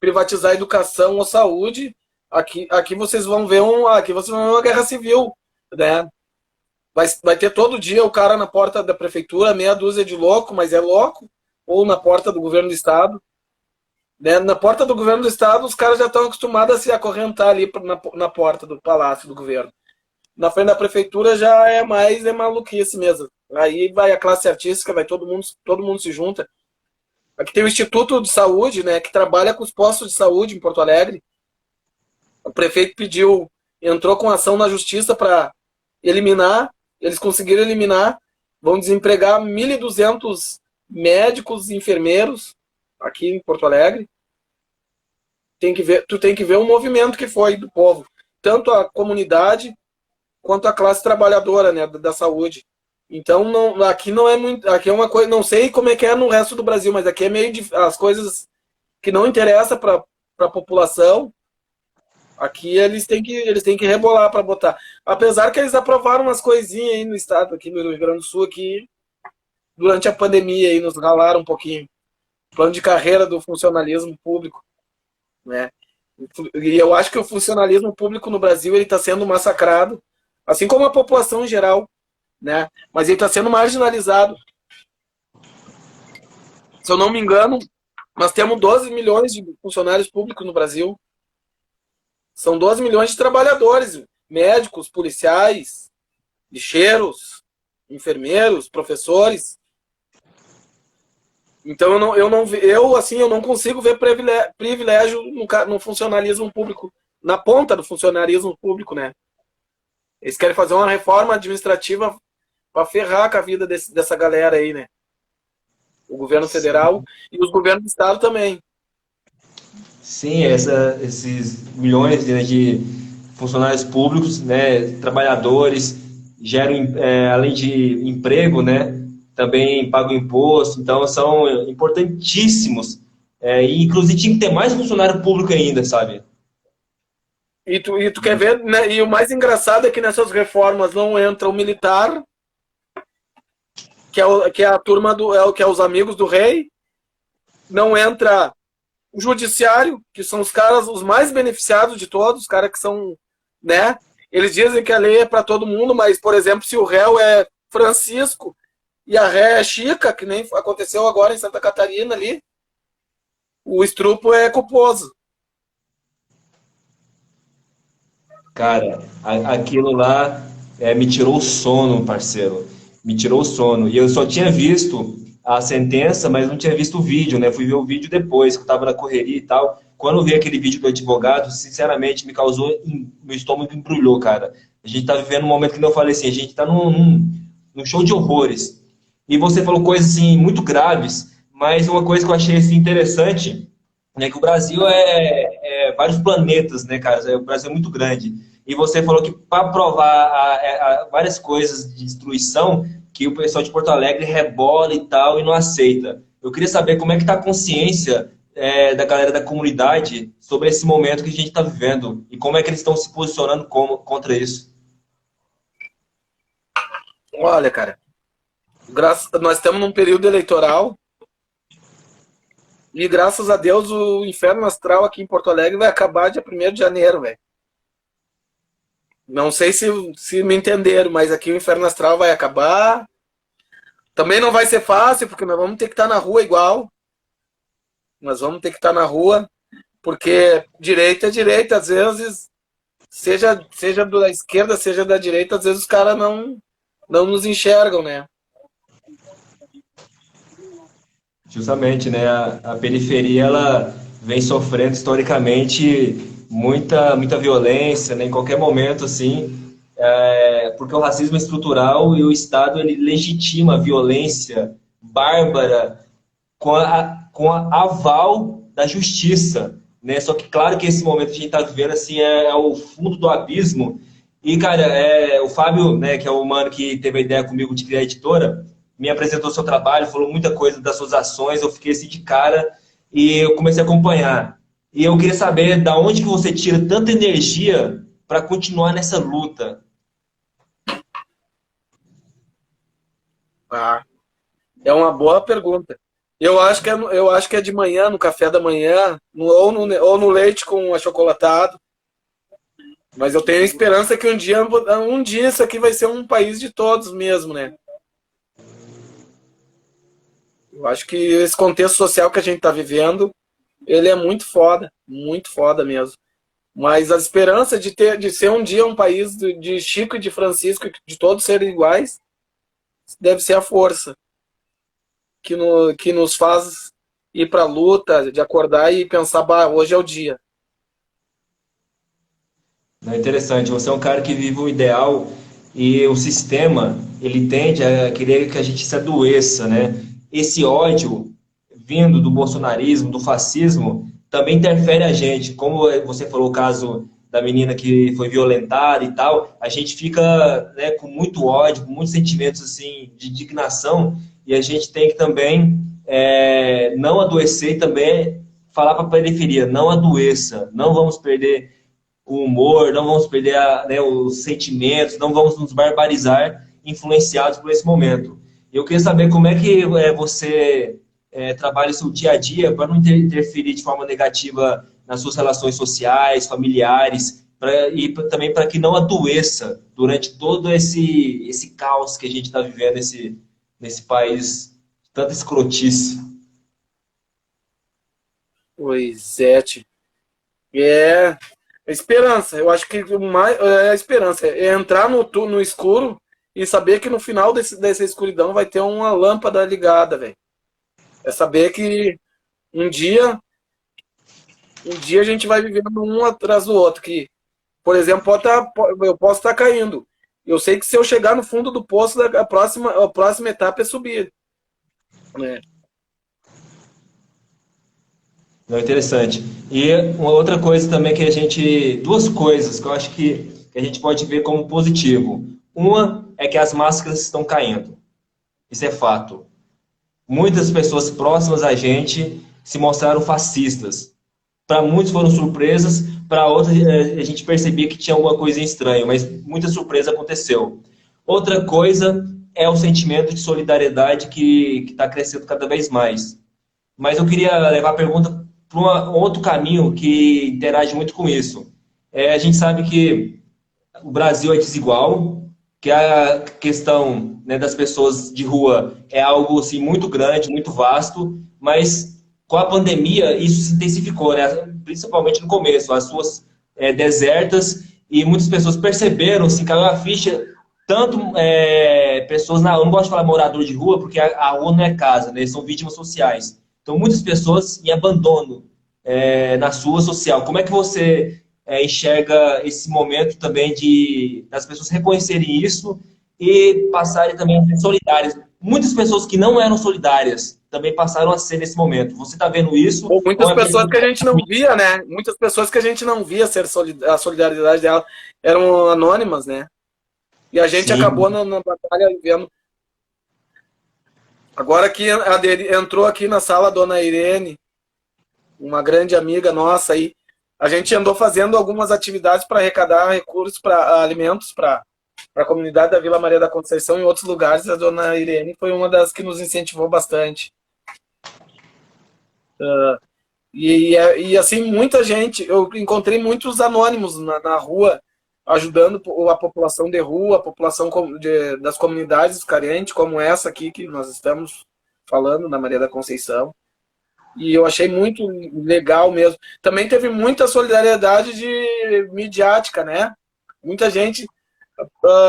S2: privatizar a educação ou saúde, aqui vocês vão ver uma guerra civil, né? Vai ter todo dia o cara na porta da prefeitura, meia dúzia de louco, mas é louco, ou na porta do governo do estado. Né? Na porta do governo do estado, os caras já estão acostumados a se acorrentar ali na porta do palácio do governo. Na frente da prefeitura já é maluquice mesmo. Aí vai a classe artística, vai todo mundo se junta. Aqui tem o Instituto de Saúde, né, que trabalha com os postos de saúde em Porto Alegre. O prefeito entrou com ação na justiça para eliminar, eles conseguiram eliminar, vão desempregar 1.200 médicos e enfermeiros aqui em Porto Alegre. Tu tem que ver o movimento que foi do povo, tanto a comunidade quanto a classe trabalhadora, né, da saúde. Então, aqui não é muito, aqui é uma coisa, não sei como é que é no resto do Brasil, mas aqui é meio as coisas que não interessam para a população. Aqui eles têm que rebolar para botar. Apesar que eles aprovaram umas coisinhas aí no estado, aqui no Rio Grande do Sul, aqui durante a pandemia aí nos ralaram um pouquinho. Plano de carreira do funcionalismo público, né? E eu acho que o funcionalismo público no Brasil ele está sendo massacrado, assim como a população em geral, né? Mas ele está sendo marginalizado. Se eu não me engano, nós temos 12 milhões de funcionários públicos no Brasil. São 12 milhões de trabalhadores, médicos, policiais, lixeiros, enfermeiros, professores. Então eu não consigo ver privilégio no funcionalismo público, na ponta do funcionalismo público, né? Eles querem fazer uma reforma administrativa para ferrar com a vida dessa galera aí, né? O governo federal e os governos do estado também.
S1: Sim, esses milhões de funcionários públicos, né, trabalhadores, geram, além de emprego, né, também pagam imposto, então são importantíssimos. E inclusive tinha que ter mais funcionário público ainda, sabe?
S2: E tu quer ver, né? E o mais engraçado é que nessas reformas não entra o militar, que é a turma que é os amigos do rei, não entra o judiciário, que são os caras os mais beneficiados de todos, os caras que são, né? Eles dizem que a lei é para todo mundo, mas, por exemplo, se o réu é Francisco e a ré é Chica, que nem aconteceu agora em Santa Catarina ali, o estupro é culposo.
S1: Cara, aquilo lá me tirou o sono, parceiro. Me tirou o sono. E eu só tinha visto a sentença, mas não tinha visto o vídeo, né? Fui ver o vídeo depois, que eu tava na correria e tal. Quando eu vi aquele vídeo do advogado, sinceramente, me causou... Meu estômago embrulhou, cara. A gente tá vivendo um momento que eu falei assim, a gente tá num show de horrores. E você falou coisas, assim, muito graves, mas uma coisa que eu achei, assim, interessante, né, que o Brasil é vários planetas, né, cara? O Brasil é muito grande. E você falou que para provar várias coisas de destruição, que o pessoal de Porto Alegre rebola e tal e não aceita. Eu queria saber como é que está a consciência da galera da comunidade sobre esse momento que a gente está vivendo e como é que eles estão se posicionando contra isso.
S2: Olha, cara, nós estamos num período eleitoral e graças a Deus o inferno astral aqui em Porto Alegre vai acabar dia 1º de janeiro, velho. Não sei se me entenderam, mas aqui o inferno astral vai acabar. Também não vai ser fácil, porque nós vamos ter que estar na rua igual. Nós vamos ter que estar na rua, porque direita é direita, às vezes, seja da esquerda, seja da direita, às vezes os caras não nos enxergam, né?
S1: Justamente, né? A periferia, ela vem sofrendo historicamente muita violência, né? Em qualquer momento, assim, porque o racismo é estrutural e o Estado, ele legitima a violência bárbara com a aval da justiça, né? Só que, claro que esse momento que a gente está vivendo, assim, é o fundo do abismo. E, cara, o Fábio, né, que é o mano que teve a ideia comigo de criar a editora, me apresentou seu trabalho, falou muita coisa das suas ações, eu fiquei assim de cara e eu comecei a acompanhar. E eu queria saber da onde que você tira tanta energia para continuar nessa luta.
S2: Ah, é uma boa pergunta. Eu acho que é de manhã, no café da manhã, ou no leite com achocolatado. Mas eu tenho esperança que um dia isso aqui vai ser um país de todos mesmo, né? Eu acho que esse contexto social que a gente está vivendo, ele é muito foda mesmo. Mas a esperança de ser um dia um país de Chico e de Francisco, de todos serem iguais, deve ser a força que nos faz ir para a luta, de acordar e pensar, bah, hoje é o dia.
S1: É interessante, você é um cara que vive um ideal e o sistema, ele tende a querer que a gente se adoeça, né? Esse ódio vindo do bolsonarismo, do fascismo, também interfere a gente. Como você falou o caso da menina que foi violentada e tal, a gente fica, né, com muito ódio, com muitos sentimentos assim de indignação e a gente tem que também não adoecer e também falar para a periferia, não adoeça, não vamos perder o humor, não vamos perder os sentimentos, não vamos nos barbarizar influenciados por esse momento. Eu queria saber como é que você trabalha o seu dia a dia para não interferir de forma negativa nas suas relações sociais, familiares, e também para que não adoeça durante todo esse caos que a gente está vivendo nesse país, tanta escrotice.
S2: Pois é, tio. É esperança. Eu acho que a esperança é entrar no escuro e saber que no final dessa escuridão vai ter uma lâmpada ligada, velho. É saber que um dia a gente vai vivendo um atrás do outro. Que, por exemplo, eu posso estar caindo. Eu sei que se eu chegar no fundo do poço, a próxima etapa é subir. Né?
S1: Não, interessante. E uma outra coisa também duas coisas que eu acho que a gente pode ver como positivo. Uma é que as máscaras estão caindo. Isso é fato. Muitas pessoas próximas a gente se mostraram fascistas. Para muitos foram surpresas, para outros a gente percebia que tinha alguma coisa estranha, mas muita surpresa aconteceu. Outra coisa é o sentimento de solidariedade que está crescendo cada vez mais. Mas eu queria levar a pergunta para um outro caminho que interage muito com isso. A gente sabe que o Brasil é desigual, que a questão, né, das pessoas de rua é algo assim, muito grande, muito vasto, mas com a pandemia isso se intensificou, né? Principalmente no começo, as ruas desertas e muitas pessoas perceberam, assim, caiu a ficha, tanto pessoas, eu não gosto de falar morador de rua, porque a rua não é casa, né? Eles são vítimas sociais. Então, muitas pessoas em abandono na sua social. Como é que você enxerga esse momento também das pessoas reconhecerem isso e passarem também a ser solidárias? Muitas pessoas que não eram solidárias também passaram a ser nesse momento. Você está vendo isso?
S2: Ou muitas pessoas que a gente não via, né? Muitas pessoas que a gente não via ser a solidariedade dela eram anônimas, né? E a gente acabou na batalha vendo. Agora que entrou aqui na sala a dona Irene, uma grande amiga nossa aí. A gente andou fazendo algumas atividades para arrecadar recursos para alimentos para a comunidade da Vila Maria da Conceição e em outros lugares. A dona Irene foi uma das que nos incentivou bastante. E assim, muita gente, eu encontrei muitos anônimos na rua, ajudando a população de rua, a população das comunidades carentes, como essa aqui que nós estamos falando, na Maria da Conceição. E eu achei muito legal mesmo. Também teve muita solidariedade midiática, né? Muita gente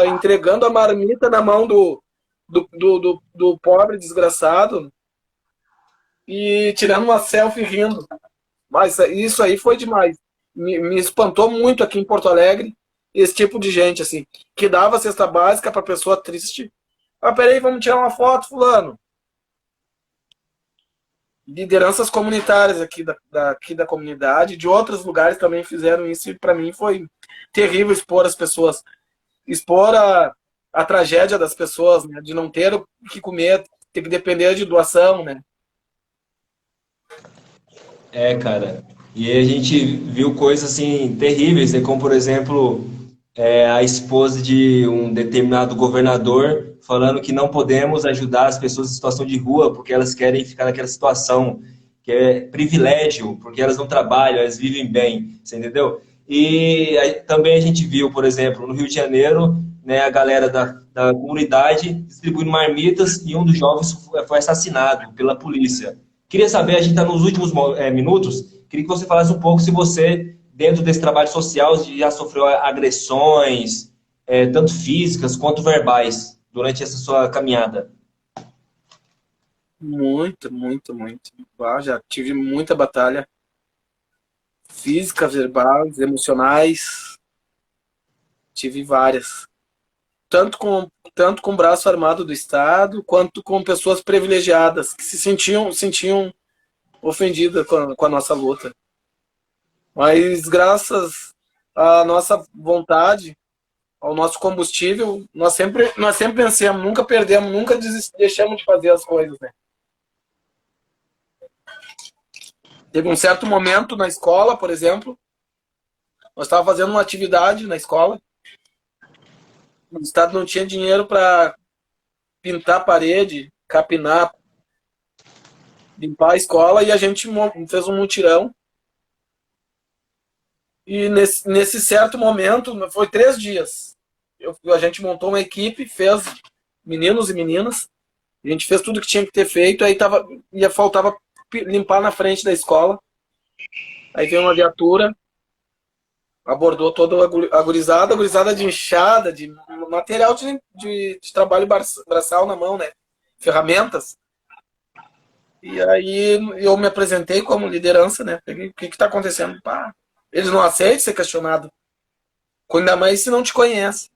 S2: entregando a marmita na mão do pobre desgraçado e tirando uma selfie rindo. Mas isso aí foi demais. Me espantou muito aqui em Porto Alegre esse tipo de gente, assim, que dava cesta básica para pessoa triste. Ah, peraí, vamos tirar uma foto, fulano. Lideranças comunitárias aqui da comunidade, de outros lugares também fizeram isso, e para mim foi terrível expor as pessoas, expor a tragédia das pessoas, né, de não ter o que comer, ter que depender de doação, né.
S1: Cara, e aí a gente viu coisas assim terríveis, né? Como por exemplo, a esposa de um determinado governador falando que não podemos ajudar as pessoas em situação de rua porque elas querem ficar naquela situação, que é privilégio, porque elas não trabalham, elas vivem bem, você entendeu? E aí, também a gente viu, por exemplo, no Rio de Janeiro, né, a galera da comunidade distribuindo marmitas e um dos jovens foi assassinado pela polícia. Queria saber, a gente está nos últimos minutos, queria que você falasse um pouco se você, dentro desse trabalho social, já sofreu agressões, tanto físicas quanto verbais, durante essa sua caminhada.
S2: Muito, muito, muito. Já tive muita batalha física, verbais, emocionais. Tive várias. Tanto com o braço armado do Estado, quanto com pessoas privilegiadas, que se sentiam ofendidas com a nossa luta. Mas graças à nossa vontade, ao nosso combustível, nós sempre vencemos, nunca perdemos, nunca deixamos de fazer as coisas, né? Teve um certo momento na escola, por exemplo, nós estávamos fazendo uma atividade na escola, o Estado não tinha dinheiro para pintar a parede, capinar, limpar a escola, e a gente fez um mutirão. E nesse certo momento, foi 3 dias, a gente montou uma equipe, fez meninos e meninas, a gente fez tudo que tinha que ter feito, aí faltava limpar na frente da escola. Aí veio uma viatura, abordou toda a gurizada de enxada, de material de trabalho braçal na mão, né? Ferramentas. E aí eu me apresentei como liderança, né? O que está acontecendo? Pá, eles não aceitam ser questionado. Ainda mais se não te conhece.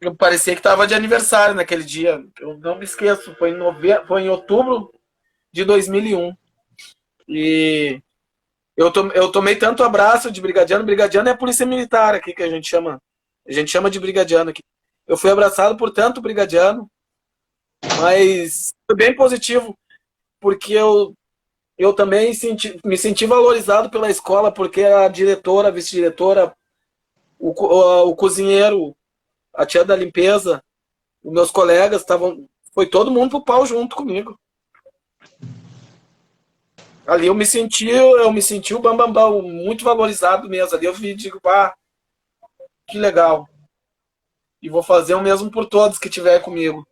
S2: Eu parecia que estava de aniversário naquele dia. Eu não me esqueço. Foi em outubro de 2001. E eu tomei tanto abraço de brigadiano. Brigadiano é a polícia militar aqui que a gente chama. A gente chama de brigadiano aqui. Eu fui abraçado por tanto brigadiano, mas foi bem positivo, porque eu também me senti valorizado pela escola, porque a diretora, a vice-diretora, o cozinheiro, a tia da limpeza, os meus colegas foi todo mundo pro pau junto comigo. Ali eu me senti o bambambam, muito valorizado mesmo. Ali eu digo, pá, que legal. E vou fazer o mesmo por todos que tiver comigo.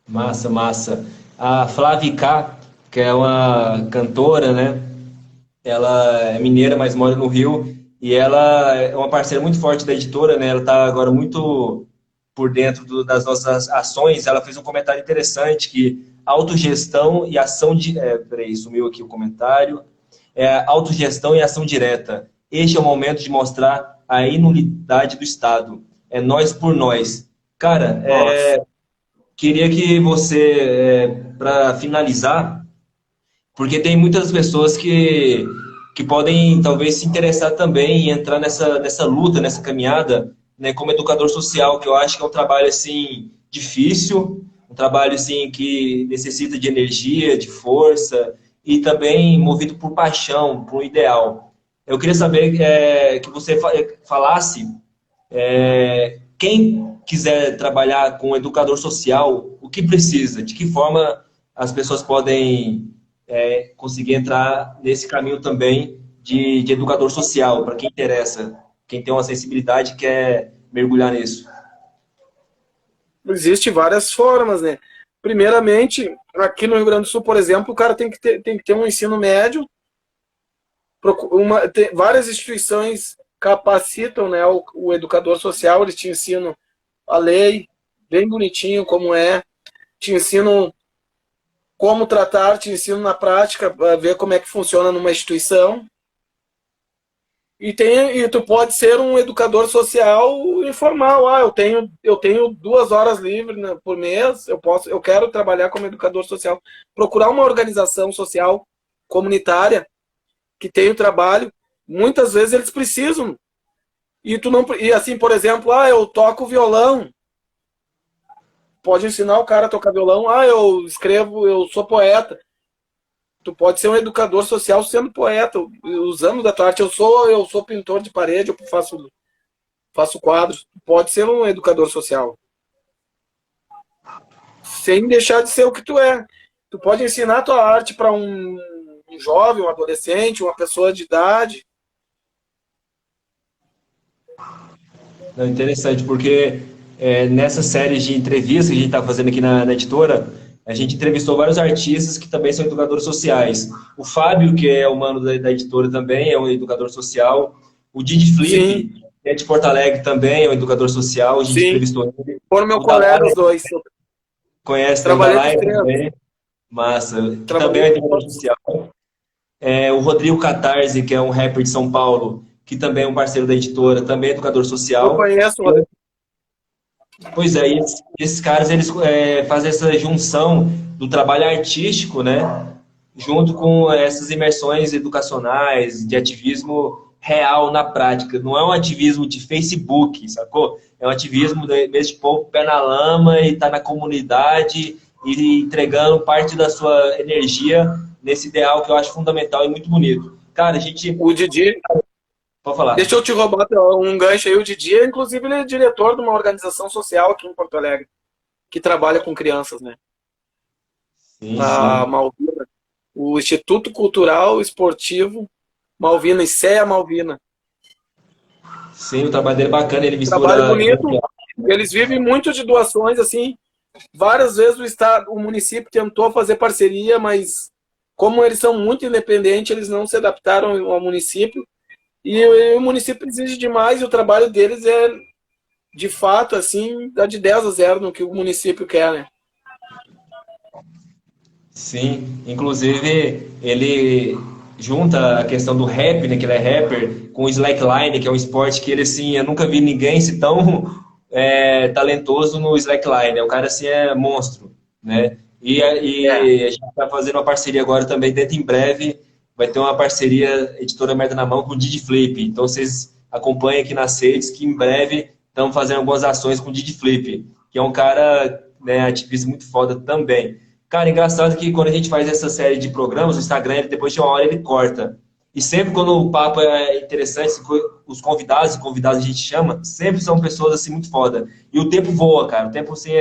S1: Massa, massa. A Flávia K, que é uma cantora, né? Ela é mineira, mas mora no Rio. E ela é uma parceira muito forte da editora, né? Ela está agora muito por dentro das nossas ações. Ela fez um comentário interessante que autogestão e ação de... peraí, sumiu aqui o comentário. Autogestão e ação direta. Este é o momento de mostrar a inunidade do Estado. É nós por nós. Cara, queria que você, para finalizar, porque tem muitas pessoas que podem talvez se interessar também em entrar nessa luta, nessa caminhada, né, como educador social, que eu acho que é um trabalho assim difícil, um trabalho assim que necessita de energia, de força e também movido por paixão, por um ideal. Eu queria saber que você falasse quem quiser trabalhar com educador social, o que precisa, de que forma as pessoas podem conseguir entrar nesse caminho também de educador social, para quem interessa, quem tem uma sensibilidade e quer mergulhar nisso.
S2: Existem várias formas, né? Primeiramente, aqui no Rio Grande do Sul, por exemplo, o cara tem que ter um ensino médio. Várias instituições capacitam, né, o educador social, eles te ensinam a lei, bem bonitinho como é, te ensinam como tratar, te ensinam na prática, a ver como é que funciona numa instituição. E tu pode ser um educador social informal. Eu tenho 2 horas livres, né, por mês, eu quero trabalhar como educador social. Procurar uma organização social comunitária que tem o trabalho, muitas vezes eles precisam. E assim, por exemplo, eu toco violão. Pode ensinar o cara a tocar violão. Eu escrevo, eu sou poeta. Tu pode ser um educador social sendo poeta, usando da tua arte. Eu sou pintor de parede, eu faço quadros. Pode ser um educador social. Sem deixar de ser o que tu é. Tu pode ensinar a tua arte para um jovem, um adolescente, uma pessoa de idade.
S1: Não, interessante, porque nessa série de entrevistas que a gente está fazendo aqui na editora, a gente entrevistou vários artistas que também são educadores sociais. O Fábio, que é o mano da editora também, é um educador social. O Didi Flip, que é de Porto Alegre também, é um educador social, a gente entrevistou ele.
S2: Foram meu colega os dois.
S1: Conhece o
S2: Trabalhei
S1: Dalai
S2: com os
S1: também. Massa. Que
S2: Trabalhei
S1: também é educador social. O Rodrigo Catarse, que é um rapper de São Paulo, que também é um parceiro da editora, também é educador
S2: Eu
S1: social.
S2: conheço.
S1: Pois é, e esses caras eles fazem essa junção do trabalho artístico, né, junto com essas imersões educacionais, de ativismo real na prática. Não é um ativismo de Facebook, sacou? É um ativismo mesmo de pôr o pé na lama e estar na comunidade e entregando parte da sua energia nesse ideal que eu acho fundamental e muito bonito. Cara, a gente...
S2: O Didi,
S1: Pode falar.
S2: deixa eu te roubar um gancho aí. O Didi, inclusive, ele é diretor de uma organização social aqui em Porto Alegre, que trabalha com crianças, né?
S1: Sim,
S2: A
S1: sim.
S2: Malvina, o Instituto Cultural Esportivo Malvina, ICEA Malvina.
S1: Sim, o trabalho dele é bacana, ele
S2: Trabalho
S1: mistura...
S2: bonito. Eles vivem muito de doações, assim. Várias vezes o município tentou fazer parceria, mas como eles são muito independentes, eles não se adaptaram ao município. E o município exige demais e o trabalho deles é, de fato, assim, dá de 10 a 0 no que o município quer, né?
S1: Sim, inclusive ele junta a questão do rap, né, que ele é rapper, com o slackline, que é um esporte que ele, assim, eu nunca vi ninguém se tão talentoso no slackline. O cara, assim, é monstro, né? E a gente está fazendo uma parceria agora também, dentro em breve, vai ter uma parceria Editora Merda na Mão com o Didi Flip. Então vocês acompanhem aqui nas redes que em breve estamos fazendo algumas ações com o Didi Flip, que é um cara, né, ativista muito foda também. Cara, engraçado que quando a gente faz essa série de programas, o Instagram, depois de uma hora ele corta. E sempre quando o papo é interessante, os convidados e convidadas a gente chama, sempre são pessoas assim muito foda. E o tempo voa, cara. O tempo assim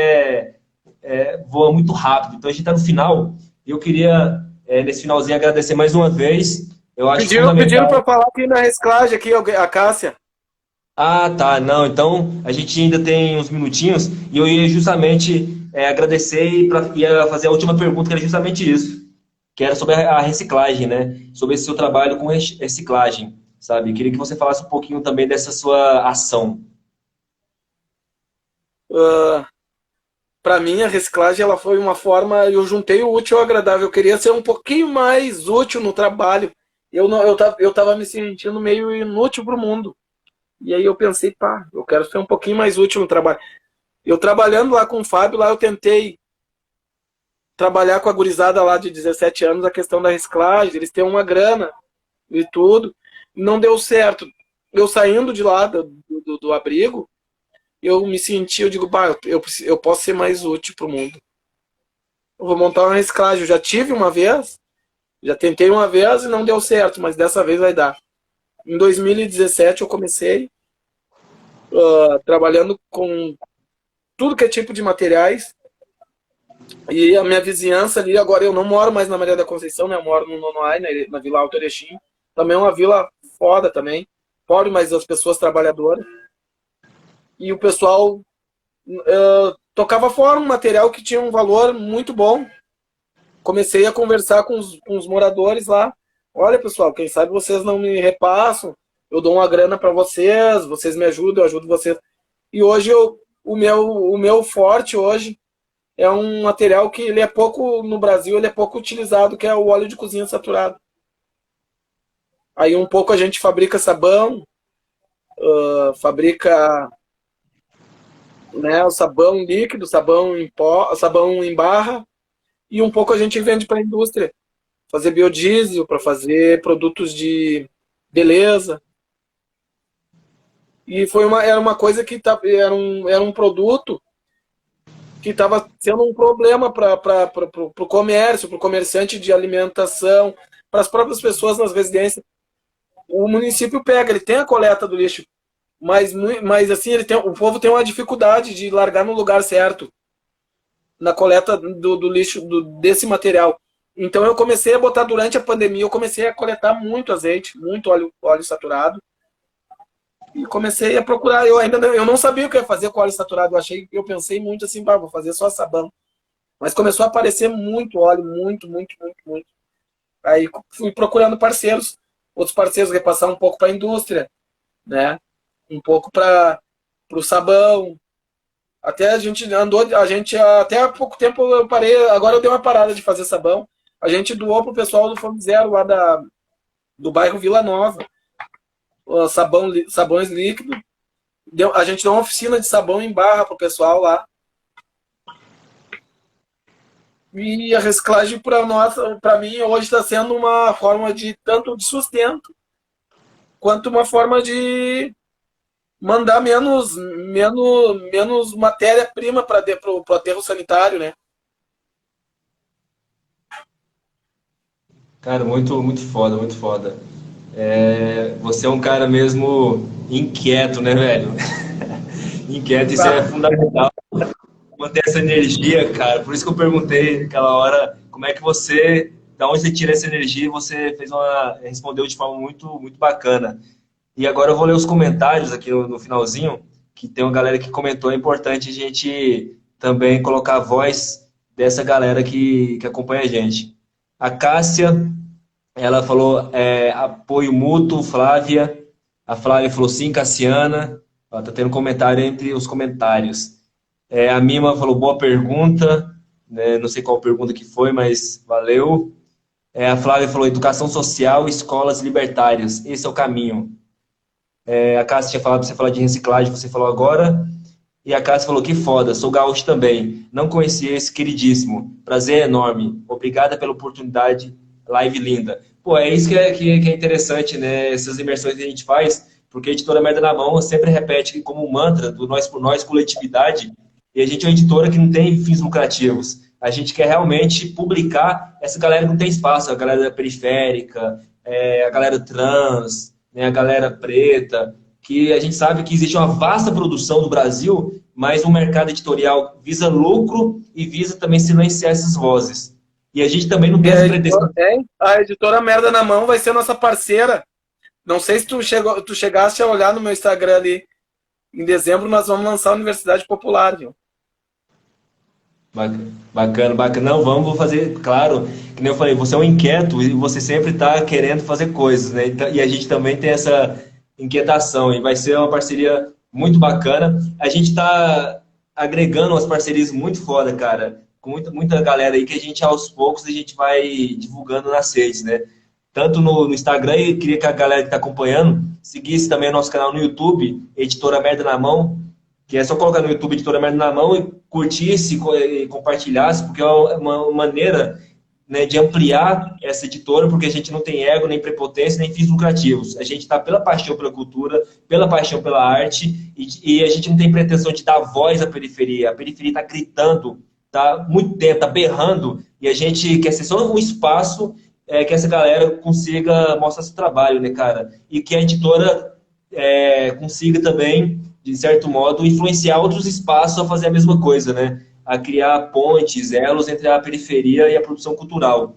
S1: voa muito rápido. Então a gente tá no final. E eu queria, nesse finalzinho, agradecer mais uma vez. Eu acho
S2: Pediram
S1: fundamental.
S2: para falar aqui na reciclagem, aqui, a Cássia.
S1: Ah, tá. Não, então a gente ainda tem uns minutinhos e eu ia justamente agradecer e ia fazer a última pergunta, que era justamente isso, que era sobre a reciclagem, né? Sobre esse seu trabalho com reciclagem, sabe? Queria que você falasse um pouquinho também dessa sua ação.
S2: Para mim, a reciclagem ela foi uma forma, eu juntei o útil ao agradável. Eu queria ser um pouquinho mais útil no trabalho. Eu tava me sentindo meio inútil para o mundo. E aí eu pensei, pá, eu quero ser um pouquinho mais útil no trabalho. Eu trabalhando lá com o Fábio, lá eu tentei trabalhar com a gurizada lá de 17 anos a questão da reciclagem, eles têm uma grana e tudo. Não deu certo. Eu saindo de lá do abrigo, eu me senti, eu digo, bah, eu posso ser mais útil para o mundo. Eu vou montar uma reciclagem. Eu já tive uma vez, Já tentei uma vez e não deu certo, mas dessa vez vai dar. Em 2017 eu comecei trabalhando com tudo que é tipo de materiais. E a minha vizinhança ali, agora eu não moro mais na Maria da Conceição, né? Eu moro no Nonoai, na Vila Alto Erechim. Também é uma vila foda também. Pobre, mas as pessoas trabalhadoras. E o pessoal tocava fora um material que tinha um valor muito bom. Comecei a conversar com os moradores lá. Olha, pessoal, quem sabe vocês não me repassam. Eu dou uma grana para vocês, vocês me ajudam, eu ajudo vocês. E hoje o meu forte hoje é um material que ele é pouco, no Brasil, ele é pouco utilizado, que é o óleo de cozinha saturado. Aí um pouco a gente fabrica sabão, fabrica, né, o sabão líquido, sabão em pó, sabão em barra, e um pouco a gente vende para a indústria. Fazer biodiesel, para fazer produtos de beleza. E era uma coisa que era um produto que estava sendo um problema para o comércio, para o comerciante de alimentação, para as próprias pessoas nas residências. O município pega, ele tem a coleta do lixo, mas assim, o povo tem uma dificuldade de largar no lugar certo, na coleta do lixo, desse material. Então eu comecei a botar, durante a pandemia, eu comecei a coletar muito azeite, muito óleo saturado, e comecei a procurar. Eu não sabia o que ia fazer com óleo saturado. Eu pensei muito assim, vou fazer só sabão. Mas começou a aparecer muito óleo, muito, muito, muito, muito. Aí fui procurando parceiros, outros parceiros repassar um pouco para a indústria, né? Um pouco para o sabão. Até até há pouco tempo eu parei, agora eu dei uma parada de fazer sabão. A gente doou pro pessoal do Fome Zero lá do bairro Vila Nova. Sabões líquidos. A gente deu uma oficina de sabão em barra pro pessoal lá. E a reciclagem para mim hoje está sendo uma forma de tanto de sustento quanto uma forma de mandar menos matéria-prima para o aterro sanitário, né?
S1: Cara, muito, muito foda, muito foda. Você é um cara mesmo inquieto, né, velho? Inquieto, isso é fundamental. Manter essa energia, cara. Por isso que eu perguntei naquela hora como é que da onde você tira essa energia, e você respondeu de forma muito, muito bacana. E agora eu vou ler os comentários aqui no finalzinho, que tem uma galera que comentou. É importante a gente também colocar a voz dessa galera que acompanha a gente. A Cássia, ela falou apoio mútuo, Flávia. A Flávia falou sim, Cassiana. Ó, tá tendo comentário entre os comentários. A Mima falou boa pergunta. Né? Não sei qual pergunta que foi, mas valeu. A Flávia falou educação social, escolas libertárias. Esse é o caminho. A Cássia tinha falado para você falar de reciclagem, você falou agora. E a Cássia falou que foda, sou gaúcho também. Não conhecia esse queridíssimo. Prazer enorme. Obrigada pela oportunidade. Live linda. Pô, é isso que é interessante, né? Essas imersões que a gente faz, porque a editora Merda na Mão sempre repete como um mantra do nós por nós, coletividade. E a gente é uma editora que não tem fins lucrativos. A gente quer realmente publicar essa galera que não tem espaço, a galera periférica, a galera trans, né, a galera preta, que a gente sabe que existe uma vasta produção do Brasil, mas o mercado editorial visa lucro e visa também silenciar essas vozes. E a gente também não tem essa pretensão.
S2: A editora Merda na Mão vai ser nossa parceira. Não sei se tu chegaste a olhar no meu Instagram ali. Em dezembro nós vamos lançar a Universidade Popular, viu?
S1: Bacana, bacana. Não, vou fazer, claro, que nem eu falei, você é um inquieto e você sempre está querendo fazer coisas, né? E a gente também tem essa inquietação e vai ser uma parceria muito bacana. A gente está agregando umas parcerias muito foda, cara, com muita galera aí que a gente, aos poucos, a gente vai divulgando nas redes, né? Tanto no Instagram, e queria que a galera que está acompanhando seguisse também o nosso canal no YouTube, Editora Merda na Mão, que é só colocar no YouTube Editora Merda na Mão e curtisse e compartilhasse, porque é uma maneira, né, de ampliar essa editora, porque a gente não tem ego, nem prepotência, nem fins lucrativos. A gente está pela paixão pela cultura, pela paixão pela arte, e a gente não tem pretensão de dar voz à periferia. A periferia está gritando, está muito tempo, está berrando, e a gente quer ser só um espaço que essa galera consiga mostrar seu trabalho, né, cara? E que a editora consiga também, de certo modo, influenciar outros espaços a fazer a mesma coisa, né? A criar pontes, elos entre a periferia e a produção cultural.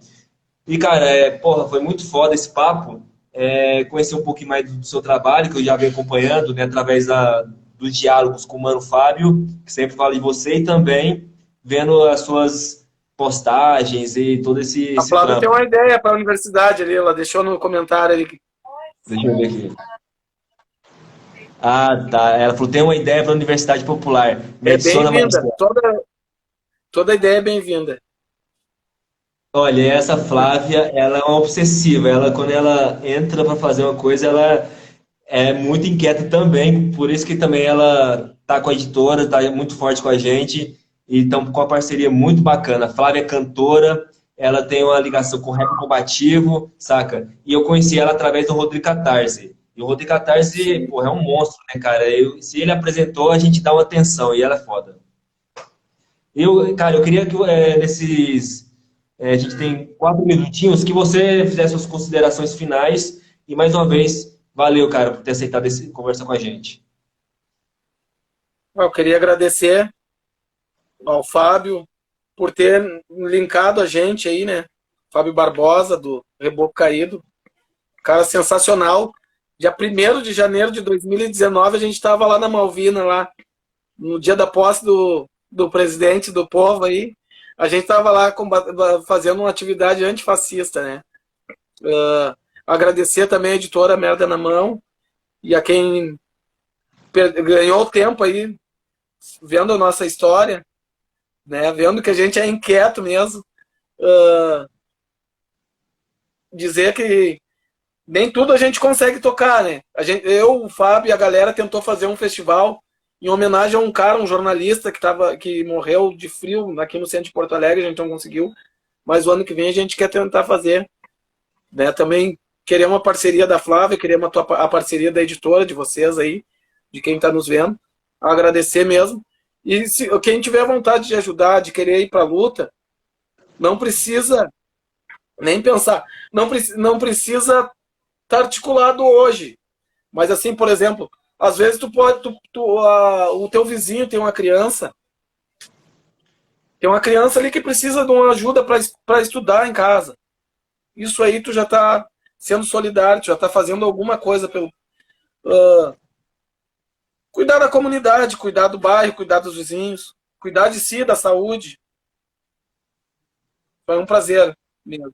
S1: E, cara, porra, foi muito foda esse papo. Conhecer um pouquinho mais do seu trabalho, que eu já venho acompanhando, né, através dos diálogos com o Mano Fábio, que sempre fala de você, e também vendo as suas postagens e todo esse,
S2: A
S1: esse
S2: Flávia tem
S1: trampo.
S2: uma ideia para a universidade ali, ela deixou no comentário ali.
S1: Deixa eu ver aqui. Ah, tá. Ela falou, tem uma ideia para a Universidade Popular. Me
S2: É
S1: adiciona mais.
S2: bem-vinda, toda ideia é bem-vinda.
S1: Olha, essa Flávia, ela é uma obsessiva. Ela, quando ela entra para fazer uma coisa, ela é muito inquieta também. Por isso que também ela tá com a editora, tá muito forte com a gente. E estamos com uma parceria muito bacana. A Flávia é cantora, ela tem uma ligação com o rap combativo, saca? E eu conheci ela através do Rodrigo Catarse. E o Rodrigo Catarse,
S2: Sim.
S1: porra, é um monstro, né, cara? Se ele apresentou, a gente dá uma atenção e ela é foda. Cara, eu queria que a gente tem 4 minutinhos, que você fizesse suas considerações finais e mais uma vez, valeu, cara, por ter aceitado esse conversa com a gente.
S2: Eu queria agradecer ao Fábio por ter linkado a gente aí, né? Fábio Barbosa, do Reboco Caído. Cara sensacional. Dia 1º de janeiro de 2019, a gente estava lá na Malvina, lá, no dia da posse do presidente do povo aí. A gente estava lá fazendo uma atividade antifascista, né? Agradecer também a editora Merda na Mão e a quem ganhou tempo aí vendo a nossa história, né? Vendo que a gente é inquieto mesmo. Dizer que nem tudo a gente consegue tocar, né? Eu, o Fábio e a galera tentou fazer um festival em homenagem a um cara, um jornalista que morreu de frio aqui no centro de Porto Alegre, a gente não conseguiu, mas o ano que vem a gente quer tentar fazer, né? Também querer uma parceria da Flávia, querer a parceria da editora, de vocês aí, de quem está nos vendo, agradecer mesmo. E se quem tiver vontade de ajudar, de querer ir para a luta, não precisa nem pensar, não precisa estar articulado hoje. Mas assim, por exemplo, às vezes o teu vizinho tem uma criança ali que precisa de uma ajuda para estudar em casa. Isso aí tu já está sendo solidário, tu já está fazendo alguma coisa pelo cuidar da comunidade, cuidar do bairro, cuidar dos vizinhos, cuidar de si, da saúde. Foi um prazer mesmo.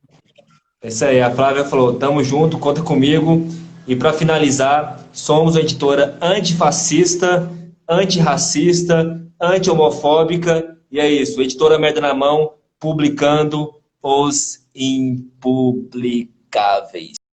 S1: É isso aí, a Flávia falou, tamo junto, conta comigo. E para finalizar, somos uma editora antifascista, antirracista, anti-homofóbica, e é isso, editora Merda na Mão, publicando os impublicáveis.